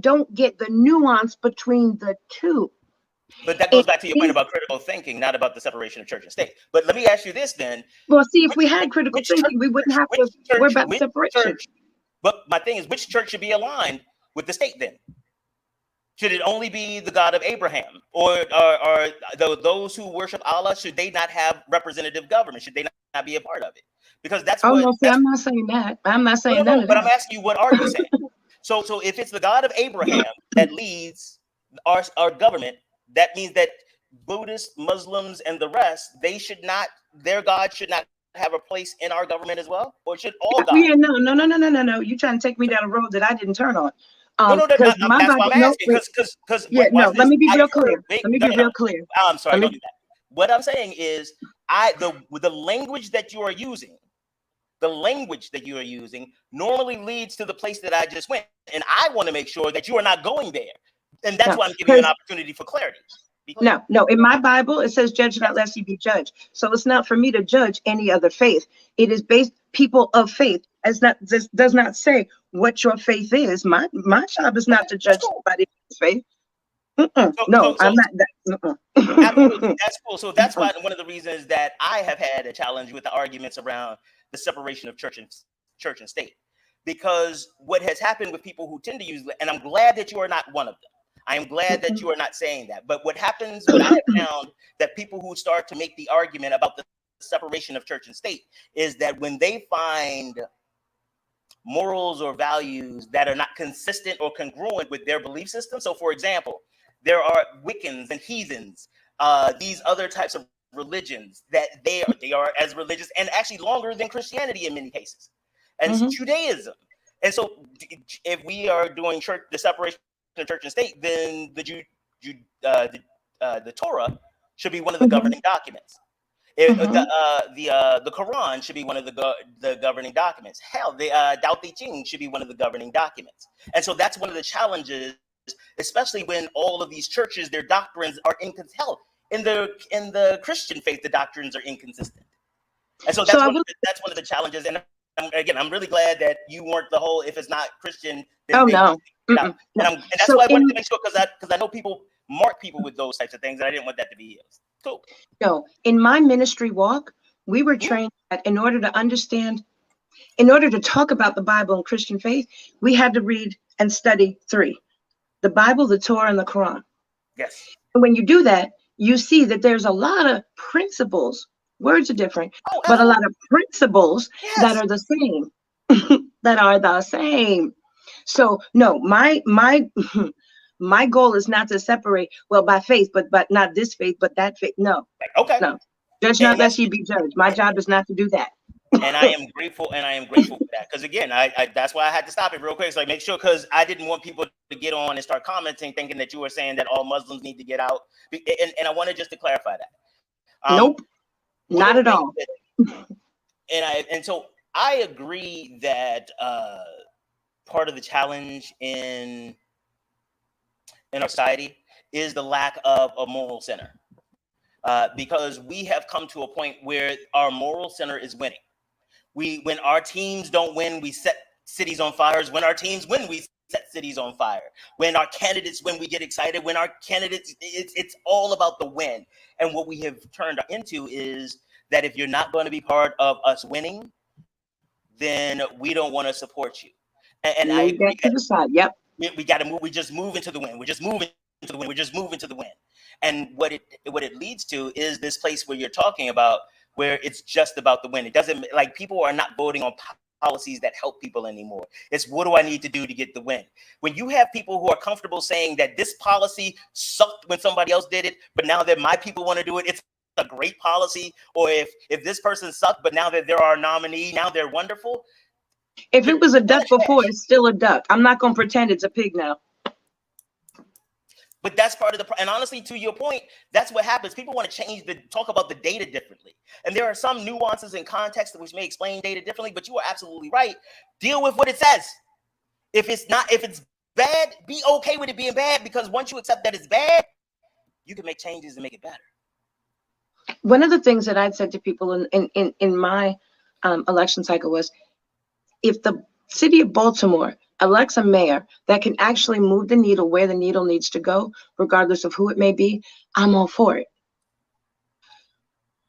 don't get the nuance between the two. But that goes back to your point about critical thinking, not about the separation of church and state. But let me ask you this then. Well, see, if we had critical thinking, we wouldn't have to worry about separation. But my thing is, which church should be aligned with the state then? Should it only be the God of Abraham, or those who worship Allah? Should they not have representative government? Should they not be a part of it? Because Oh no, see, I'm not saying that. I'm not saying none no. of But I'm that. asking you, what are you saying? So if it's the God of Abraham that leads our government, that means that Buddhists, Muslims, and the rest, their God should not have a place in our government as well, or should all gods? Yeah, no. You trying to take me down a road that I didn't turn on. No. Because my That's why Bible, I'm no, asking. wait, Because yeah, no. watch Let this. me be I real have heard. clear. Wait, Let me go be ahead. real clear. I'm sorry. Let Don't me. do that. What I'm saying is, the language that you are using, normally leads to the place that I just went, and I want to make sure that you are not going there, and that's No, why I'm giving you an opportunity for clarity. Be clear. no. In my Bible, it says, "Judge not, Yes. lest ye be judged." So it's not for me to judge any other faith. It is based people of faith. As not this does not say what your faith is. My job is not to That's judge cool. somebody's faith. So No, I'm not. absolutely, Mm-mm. that's cool. So that's why one of the reasons that I have had a challenge with the arguments around the separation of church and state, because what has happened with people who tend to use, and I'm glad that you are not one of them. I am glad that you are not saying that. But what I have found, that people who start to make the argument about the separation of church and state, is that when they find morals or values that are not consistent or congruent with their belief system. So, for example, there are Wiccans and heathens, these other types of religions that they are as religious and actually longer than Christianity in many cases, and Judaism. And so, if we are doing the separation of church and state, then the Torah should be one of the governing documents. The Quran should be one of the governing documents. Hell, the Tao Te Ching should be one of the governing documents. And so that's one of the challenges, especially when all of these churches, their doctrines are inconsistent. Hell, in the Christian faith, the doctrines are inconsistent. And so that's one of the challenges. And I'm really glad that you weren't the whole, if it's not Christian, then Oh they no. and that's why I wanted to make sure, because I know people mark people with those types of things, and I didn't want that to be used. Cool. No, in my ministry walk, we were trained that in order to understand, in order to talk about the Bible and Christian faith, we had to read and study three: the Bible, the Torah, and the Quran. Yes. And when you do that, you see that there's a lot of principles. Words are different, but a lot of principles that are the same. That are the same. So no, my my goal is not to separate, well, by faith, but not this faith, but that faith. No. Okay. No. Judge not, lest ye be judged. My job is not to do that. And I am grateful for that, because again, I that's why I had to stop it real quick, so I make sure, because I didn't want people to get on and start commenting thinking that you were saying that all Muslims need to get out, and I wanted just to clarify that. Nope, not at all. And so I agree that part of the challenge in our society is the lack of a moral center, because we have come to a point where our moral center is winning. When our teams don't win, we set cities on fires. When our teams win, we set cities on fire. When our candidates win, we get excited. When our candidates, it's all about the win. And what we have turned into is that if you're not going to be part of us winning, then we don't want to support you. And I agree to the side. Yep. We got to move. We just move into the win. We're just moving to the win. We're just moving to the win. And what it leads to is this place where you're talking about, where it's just about the win. It doesn't, like, people are not voting on policies that help people anymore. It's, what do I need to do to get the win? When you have people who are comfortable saying that this policy sucked when somebody else did it, but now that my people want to do it, it's a great policy. Or if this person sucked, but now that they're our nominee, now they're wonderful. If it was a duck before, it's still a duck. I'm not going to pretend it's a pig now. But that's part of the, and honestly, to your point, that's what happens. People want to talk about the data differently. And there are some nuances and context which may explain data differently, but you are absolutely right. Deal with what it says. If it's bad, be okay with it being bad, because once you accept that it's bad, you can make changes and make it better. One of the things that I'd said to people in my election cycle was, if the city of Baltimore elects a mayor that can actually move the needle where the needle needs to go, regardless of who it may be, I'm all for it.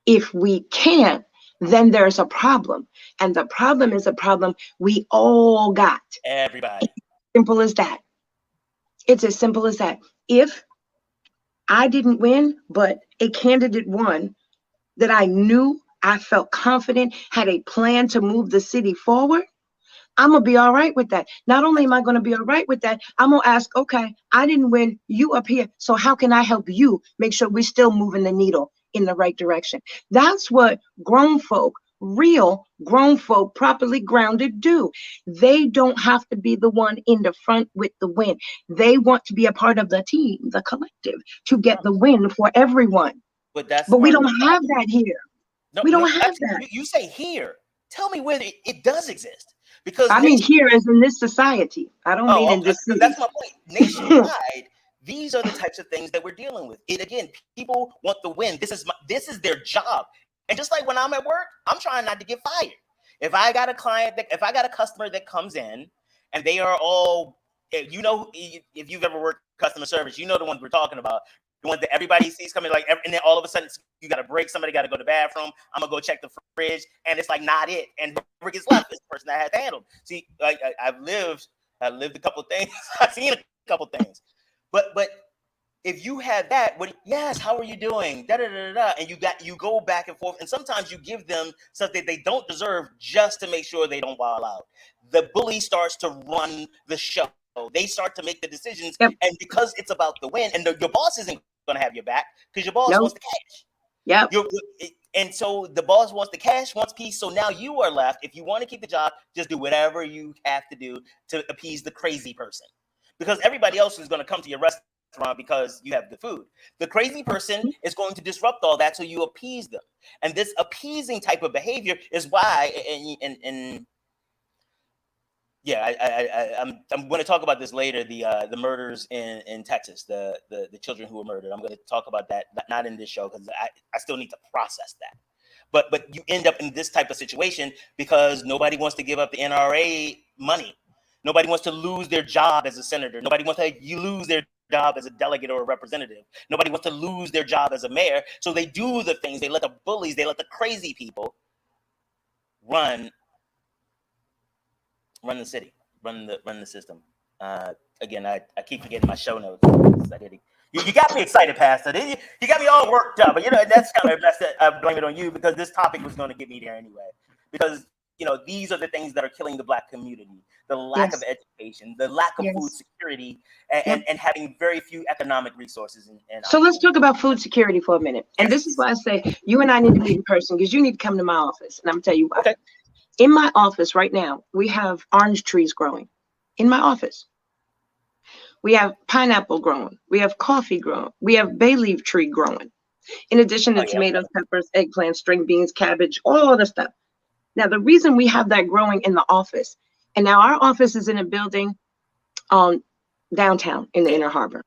If we can't, then there's a problem. And the problem is a problem we all got. Everybody. Simple as that. It's as simple as that. If I didn't win, but a candidate won that I knew, I felt confident, had a plan to move the city forward, I'm going to be all right with that. Not only am I going to be all right with that, I'm going to ask, okay, I didn't win, you up here, so how can I help you make sure we're still moving the needle in the right direction? That's what grown folk, real grown folk, properly grounded do. They don't have to be the one in the front with the win. They want to be a part of the team, the collective, to get the win for everyone. But that's But we part of don't the have problem. that here. No, We don't no, have that. you say here. Tell me where it does exist. Because I mean, here as in this society. I don't mean in this city. that's my point. Nationwide, these are the types of things that we're dealing with. It again, people want the win. This is their job. And just like when I'm at work, I'm trying not to get fired. If I got a customer that comes in and they are all, if you've ever worked customer service, you know the ones we're talking about. The ones that everybody sees coming, like, and then all of a sudden you got a break. Somebody got to go to the bathroom. I'm gonna go check the fridge, and it's like not it. And whoever gets left is the person that has to handle. See, like I've lived a couple of things. I've seen a couple of things, but if you had that, yes, how are you doing? Da da da da. And you go back and forth, and sometimes you give them something they don't deserve just to make sure they don't wild out. The bully starts to run the show. They start to make the decisions, Yep. and because it's about the win, and your boss isn't going to have your back because your boss wants the cash. Yep. And so the boss wants the cash, wants peace. So now you are left. If you want to keep the job, just do whatever you have to do to appease the crazy person, because everybody else is going to come to your restaurant because you have good food. The crazy person is going to disrupt all that, so you appease them. And this appeasing type of behavior is why, and yeah, I'm going to talk about this later. The murders in Texas, the children who were murdered. I'm going to talk about that, not in this show, because I still need to process that. But you end up in this type of situation because nobody wants to give up the NRA money. Nobody wants to lose their job as a senator. Nobody wants to lose their job as a delegate or a representative. Nobody wants to lose their job as a mayor. So they do the things. They let the bullies, they let the crazy people run the city, run the system. Again, I keep forgetting my show notes. You got me excited, Pastor. You got me all worked up. But that's kind of I blame it on you, because this topic was going to get me there anyway. Because these are the things that are killing the Black community: the lack of education, the lack of food security, and having very few economic resources. So let's talk about food security for a minute. And this is why I say you and I need to meet in person, because you need to come to my office, and I'm gonna tell you why. Okay. In my office right now, we have orange trees growing. In my office, we have pineapple growing. We have coffee growing. We have bay leaf tree growing. In addition to tomatoes, peppers, eggplants, string beans, cabbage, all the stuff. Now, the reason we have that growing in the office, and now our office is in a building downtown in the Inner Harbor.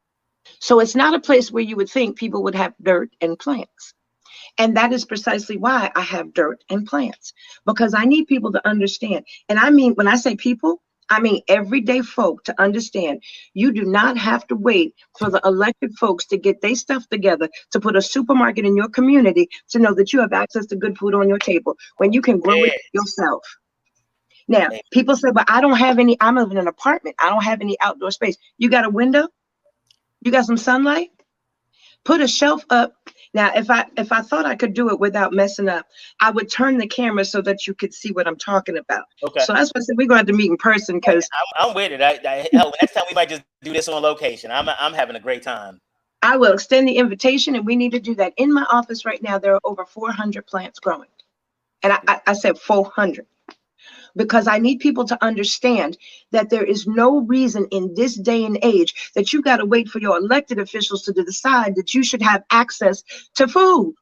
So it's not a place where you would think people would have dirt and plants. And that is precisely why I have dirt and plants, because I need people to understand. And I mean, when I say people, I mean everyday folk to understand. You do not have to wait for the elected folks to get their stuff together to put a supermarket in your community to know that you have access to good food on your table when you can grow it yourself. Now, people say, but I don't have any, I'm living in an apartment. I don't have any outdoor space. You got a window? You got some sunlight? Put a shelf up. Now, if I thought I could do it without messing up, I would turn the camera so that you could see what I'm talking about. Okay. So that's why I said we're going to have to meet in person, because I'm with it. Hell, next time we might just do this on location. I'm having a great time. I will extend the invitation, and we need to do that. In my office right now, there are over 400 plants growing. And I said 400. Because I need people to understand that there is no reason in this day and age that you got to wait for your elected officials to decide that you should have access to food.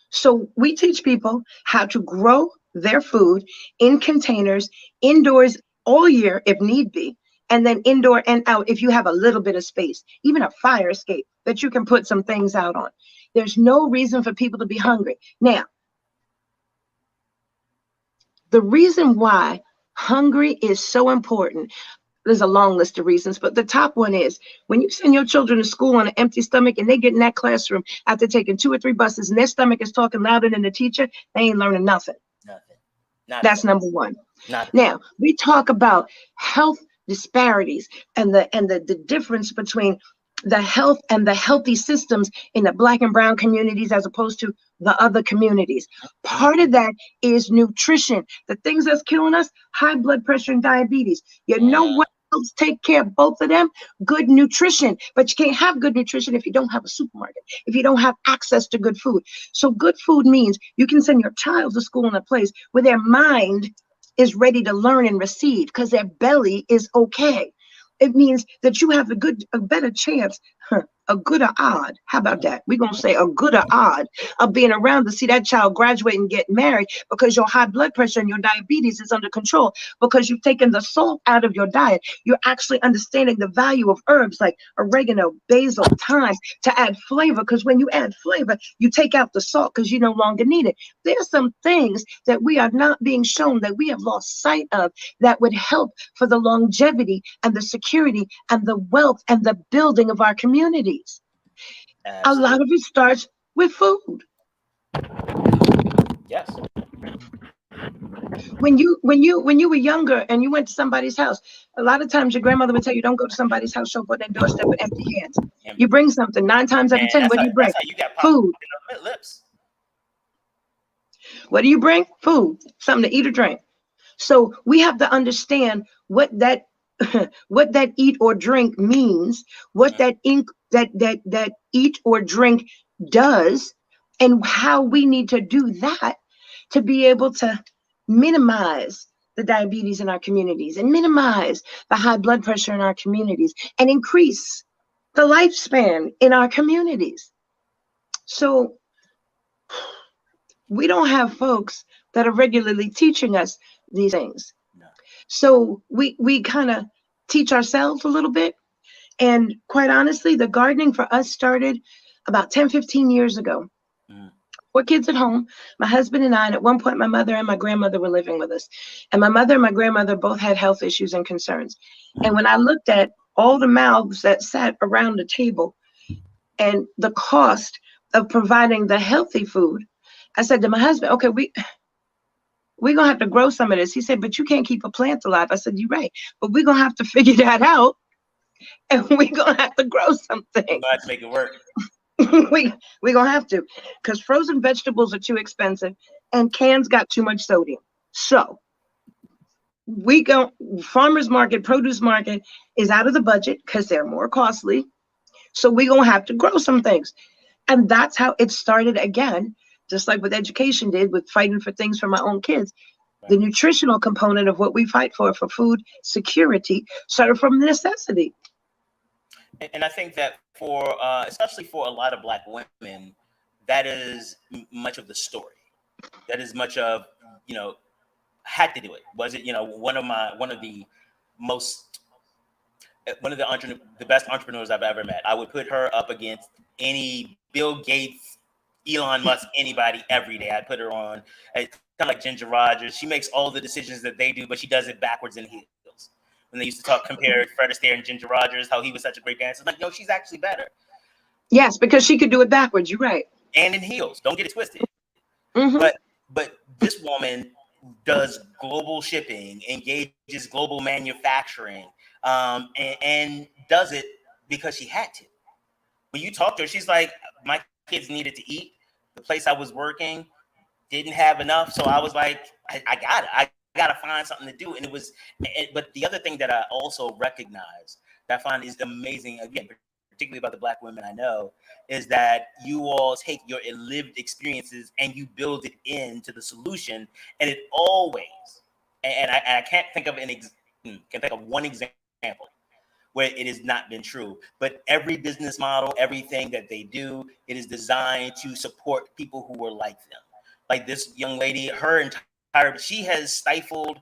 So we teach people how to grow their food in containers, indoors all year if need be, and then indoor and out if you have a little bit of space, even a fire escape that you can put some things out on. There's no reason for people to be hungry. Now, the reason why hungry is so important, there's a long list of reasons, but the top one is when you send your children to school on an empty stomach and they get in that classroom after taking 2 or 3 buses and their stomach is talking louder than the teacher, they ain't learning nothing. That's number one. Now, we talk about health disparities and the difference between the health and the healthy systems in the Black and brown communities as opposed to the other communities. Part of that is nutrition. The things that's killing us, high blood pressure and diabetes. You know what helps take care of both of them? Good nutrition. But you can't have good nutrition if you don't have a supermarket, if you don't have access to good food. So good food means you can send your child to school in a place where their mind is ready to learn and receive because their belly is okay. It means that you have a better chance, a gooder odd. How about that? We're going to say a gooder odd of being around to see that child graduate and get married because your high blood pressure and your diabetes is under control because you've taken the salt out of your diet. You're actually understanding the value of herbs like oregano, basil, thyme to add flavor, because when you add flavor, you take out the salt because you no longer need it. There's some things that we are not being shown, that we have lost sight of, that would help for the longevity and the security and the wealth and the building of our communities. Absolutely. A lot of it starts with food. Yes. When you were younger and you went to somebody's house, a lot of times your grandmother would tell you, don't go to somebody's house, show up on their doorstep with empty hands. You bring something. 9 times out of 10, what do you bring? You got food. Lips. What do you bring? Food. Something to eat or drink. So we have to understand what that what that eat or drink means, what that eat or drink does, and how we need to do that to be able to minimize the diabetes in our communities and minimize the high blood pressure in our communities and increase the lifespan in our communities. So we don't have folks that are regularly teaching us these things. No. So we kind of teach ourselves a little bit. And quite honestly, the gardening for us started about 10, 15 years ago. 4 kids at home, my husband and I, and at one point my mother and my grandmother were living with us. And my mother and my grandmother both had health issues and concerns. And when I looked at all the mouths that sat around the table and the cost of providing the healthy food, I said to my husband, okay, we're going to have to grow some of this. He said, but you can't keep a plant alive. I said, you're right, but we're going to have to figure that out. And we're going to have to grow something. We're going to have to make it work. We're going to have to, because frozen vegetables are too expensive and cans got too much sodium. So farmers market, produce market is out of the budget because they're more costly. So we're going to have to grow some things. And that's how it started again, just like what education did with fighting for things for my own kids. Right. The nutritional component of what we fight for food security, started from necessity. And I think that for, especially for a lot of Black women, that is much of the story. That is much of, had to do it. Was it, one of the best entrepreneurs I've ever met. I would put her up against any Bill Gates, Elon Musk, anybody every day. I'd put her on. It's kind of like Ginger Rogers. She makes all the decisions that they do, but she does it backwards in heels. When they used to compare Fred Astaire and Ginger Rogers, how he was such a great dancer. Like, no, she's actually better. Yes, because she could do it backwards. You're right. And in heels. Don't get it twisted. Mm-hmm. But this woman does global shipping, engages global manufacturing, and does it because she had to. When you talk to her, she's like, my kids needed to eat. The place I was working didn't have enough. So I was like, I got it. I got to find something to do. And but the other thing that I also recognize that I find is amazing, again, particularly about the Black women I know, is that you all take your lived experiences and you build it into the solution. And it always, and I can't think of one example where it has not been true, but every business model, everything that they do, it is designed to support people who are like them. Like this young lady, she has stifled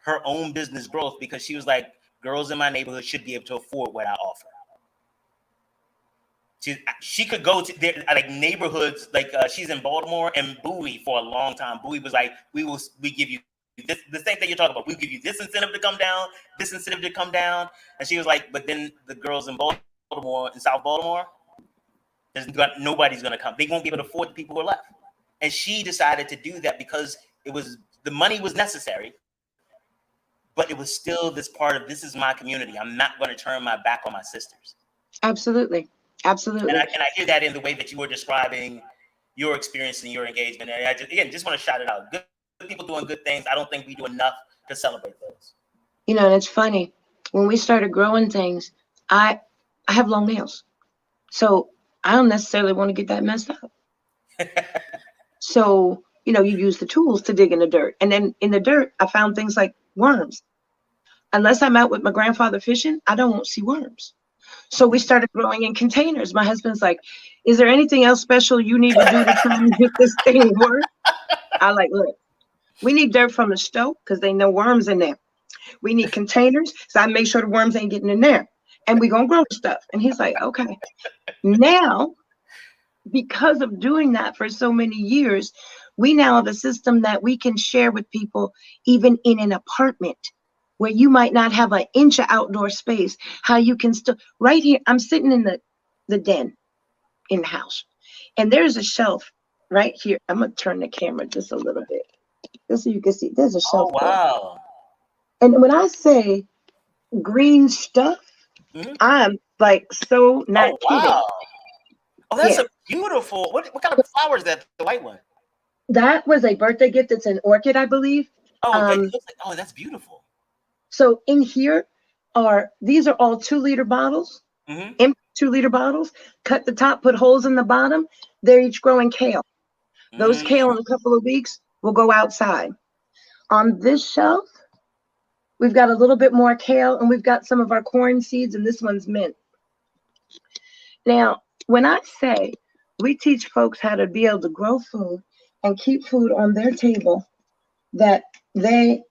her own business growth because she was like, girls in my neighborhood should be able to afford what I offer. She could go to their neighborhoods, she's in Baltimore and Bowie for a long time. Bowie was like, we give you this, the same thing you're talking about. We give you this incentive to come down, this incentive to come down. And she was like, but then the girls in Baltimore, in South Baltimore, nobody's going to come. They won't be able to afford the people who are left. And she decided to do that because the money was necessary, but it was still this part of, this is my community. I'm not going to turn my back on my sisters. Absolutely. Absolutely. And I hear that in the way that you were describing your experience and your engagement. And I just want to shout it out. Good people doing good things. I don't think we do enough to celebrate those. You know, and it's funny. When we started growing things, I have long nails. So I don't necessarily want to get that messed up. So, you know, you use the tools to dig in the dirt. And then in the dirt, I found things like worms. Unless I'm out with my grandfather fishing, I don't see worms. So we started growing in containers. My husband's like, is there anything else special you need to do to try and make this thing work? I like, look, we need dirt from the stove because they know worms in there. We need containers, so I make sure the worms ain't getting in there. And we're going to grow stuff. And he's like, okay. Now, because of doing that for so many years, we now have a system that we can share with people, even in an apartment where you might not have an inch of outdoor space, how you can still, right here, I'm sitting in the den in the house, and there's a shelf right here. I'm going to turn the camera just a little bit, just so you can see. There's a shelf. Oh, wow. There. And when I say green stuff, I'm like so not kidding. Oh, that's a beautiful, what kind of flower is that, the white one? That was a birthday gift. It's an orchid, I believe. Oh, it looks like, oh, that's beautiful. So in here these are all 2-liter bottles, empty 2-liter bottles. Cut the top, put holes in the bottom. They're each growing kale. Those kale in a couple of weeks will go outside. On this shelf, we've got a little bit more kale, and we've got some of our corn seeds, and this one's mint. Now, when I say we teach folks how to be able to grow food and keep food on their table, that they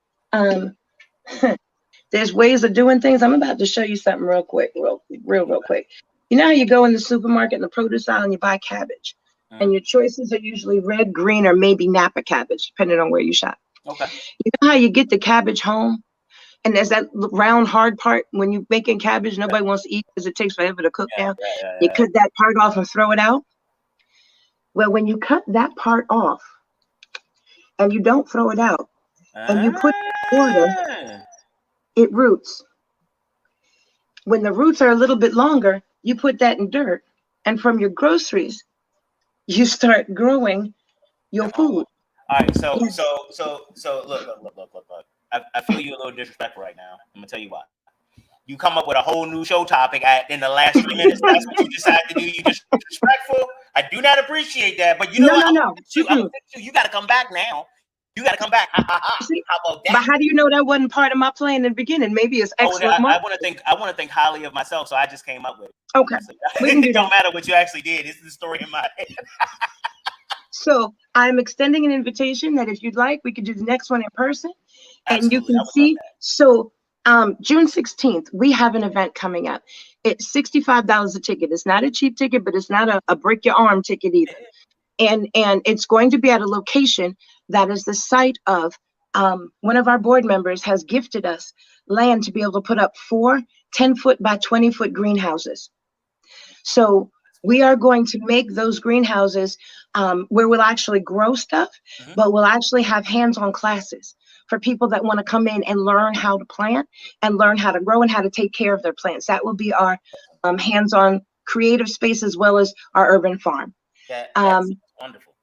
there's ways of doing things. I'm about to show you something real quick. You know how you go in the supermarket in the produce aisle and you buy cabbage, and your choices are usually red, green, or maybe Napa cabbage, depending on where you shop. Okay. You know how you get the cabbage home, and there's that round hard part when you're making cabbage nobody wants to eat because it takes forever to cook down. You cut that part off and throw it out. Well, when you cut that part off and you don't throw it out, and you put it in water, it roots. When the roots are a little bit longer, you put that in dirt, and from your groceries, you start growing your food. All right, so look. I feel you a little disrespectful right now. I'm gonna tell you why. You come up with a whole new show topic in the last 3 minutes. That's what you decide to do. You just disrespectful. I do not appreciate that. But you know what? No. You got to come back now. You got to come back. How about that? But how do you know that wasn't part of my plan in the beginning? Maybe it's excellent. I want to think highly of myself, so I just came up with it. Okay. It don't matter what you actually did. It's the story in my head. So I'm extending an invitation that if you'd like, we could do the next one in person. Absolutely. And you can see. So June 16th, we have an event coming up. It's $65 a ticket. It's not a cheap ticket, but it's not a break your arm ticket either. And it's going to be at a location that is the site of one of our board members has gifted us land to be able to put up 4 10-foot by 20-foot greenhouses. So we are going to make those greenhouses where we'll actually grow stuff, but we'll actually have hands-on classes for people that want to come in and learn how to plant and learn how to grow and how to take care of their plants. That will be our hands-on creative space as well as our urban farm. That's wonderful.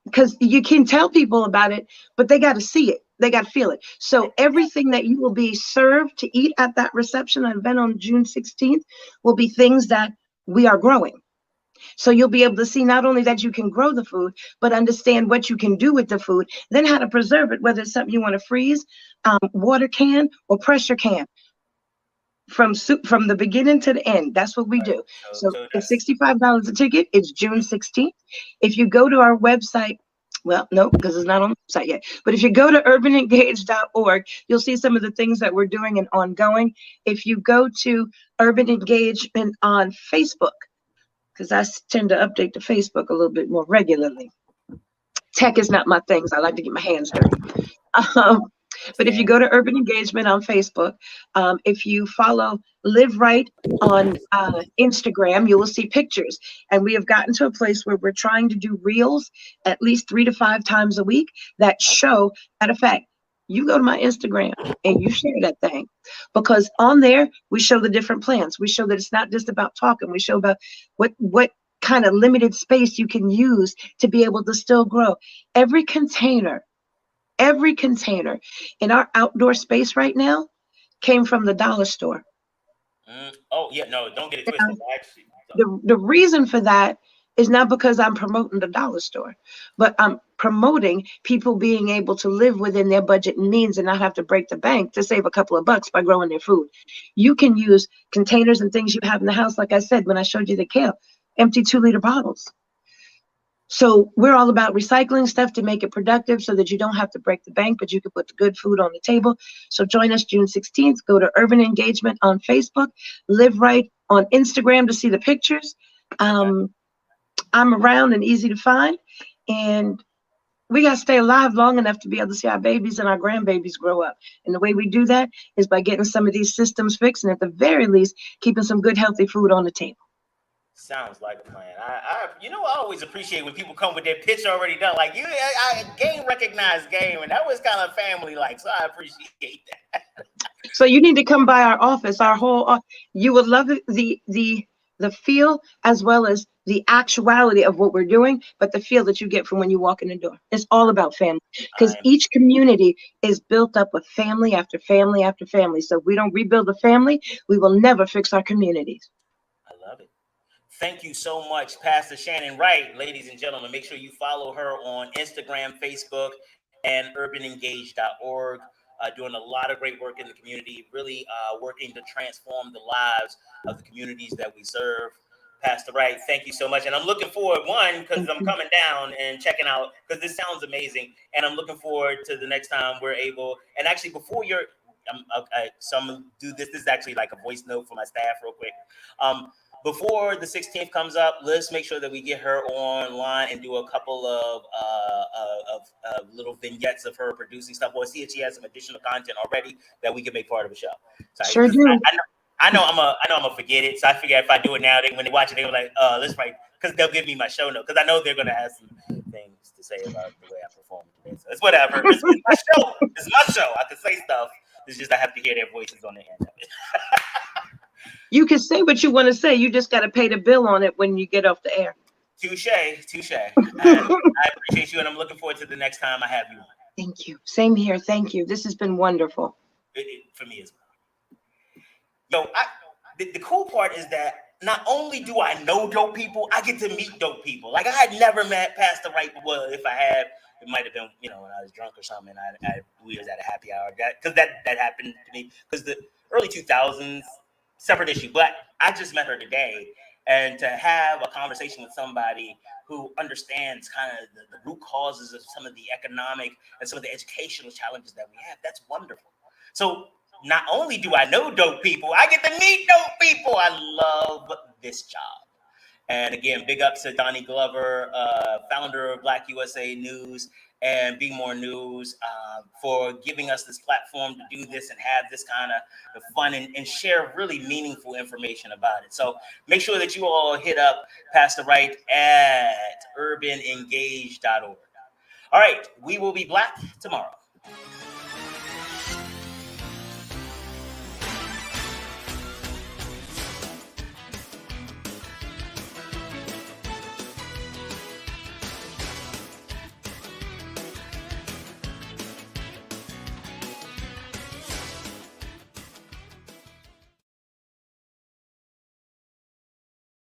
Because you can tell people about it, but they got to see it. They got to feel it. So everything that you will be served to eat at that reception event on June 16th will be things that we are growing. So you'll be able to see not only that you can grow the food, but understand what you can do with the food, then how to preserve it, whether it's something you want to freeze, water can, or pressure can. From the beginning to the end. That's what we do. So it's $65 a ticket. It's June 16th. If you go to our website, well, no, because it's not on the website yet. But if you go to urbanengage.org, you'll see some of the things that we're doing and ongoing. If you go to Urban Engagement on Facebook, because I tend to update the Facebook a little bit more regularly. Tech is not my thing, so I like to get my hands dirty. But if you go to Urban Engagement on Facebook, if you follow Live Right on Instagram, you will see pictures. And we have gotten to a place where we're trying to do reels at least 3 to 5 times a week that show, matter of fact, you go to my Instagram and you share that thing, because on there we show the different plans. We show that it's not just about talking. We show about what kind of limited space you can use to be able to still grow. Every container in our outdoor space right now came from the dollar store. Oh yeah, no, don't get it twisted. Actually, The reason for that is not because I'm promoting the dollar store, but I'm promoting people being able to live within their budget and means and not have to break the bank to save a couple of bucks by growing their food. You can use containers and things you have in the house, like I said when I showed you the kale, empty 2-liter bottles. So we're all about recycling stuff to make it productive so that you don't have to break the bank, but you can put the good food on the table. So join us June 16th. Go to Urban Engagement on Facebook, Live Right on Instagram to see the pictures. I'm around and easy to find. And we got to stay alive long enough to be able to see our babies and our grandbabies grow up. And the way we do that is by getting some of these systems fixed and at the very least, keeping some good, healthy food on the table. Sounds like a plan. I always appreciate when people come with their pitch already done. Like game recognized game, and that was kind of family like. So I appreciate that. So you need to come by our office. Our whole you would love the feel as well as the actuality of what we're doing, but the feel that you get from when you walk in the door. It's all about family, because each community is built up with family after family after family. So if we don't rebuild the family, we will never fix our communities. I love it. Thank you so much, Pastor Shannon Wright. Ladies and gentlemen, make sure you follow her on Instagram, Facebook, and urbanengage.org. Doing a lot of great work in the community, really working to transform the lives of the communities that we serve. Pastor Wright, thank you so much. And I'm looking forward, one, because I'm coming down and checking out, because this sounds amazing. And I'm looking forward to the next time we're able, and actually before so I'm going to do this. This is actually like a voice note for my staff real quick. Before the 16th comes up, let's make sure that we get her online and do a couple of little vignettes of her producing stuff. We'll see if she has some additional content already that we can make part of the show. So sure do. I know I'm gonna forget it. So I figure if I do it now, when they watch it, they're like, let's write, because they'll give me my show note, because I know they're gonna have some things to say about the way I perform today. So it's whatever. It's my show. It's my show. I can say stuff. It's just I have to hear their voices on the end of it. You can say what you want to say. You just got to pay the bill on it when you get off the air. Touche. I appreciate you, and I'm looking forward to the next time I have you on. Thank you. Same here. Thank you. This has been wonderful. For me as well. The cool part is that not only do I know dope people, I get to meet dope people. Like I had never met Pastor Wright. Well, if I had, it might have been, when I was drunk or something. We was at a happy hour. Because that happened to me. Because the early 2000s, separate issue. But I just met her today, and to have a conversation with somebody who understands kind of the root causes of some of the economic and some of the educational challenges that we have, that's wonderful. So not only do I know dope people, I get to meet dope people. I love this job. And again, big ups to Donnie Glover, founder of BlackUSA.news and Be More News, for giving us this platform to do this and have this kind of fun and share really meaningful information about it. So make sure that you all hit up Pastor Wright at urbanengage.org. All right, we will be back tomorrow.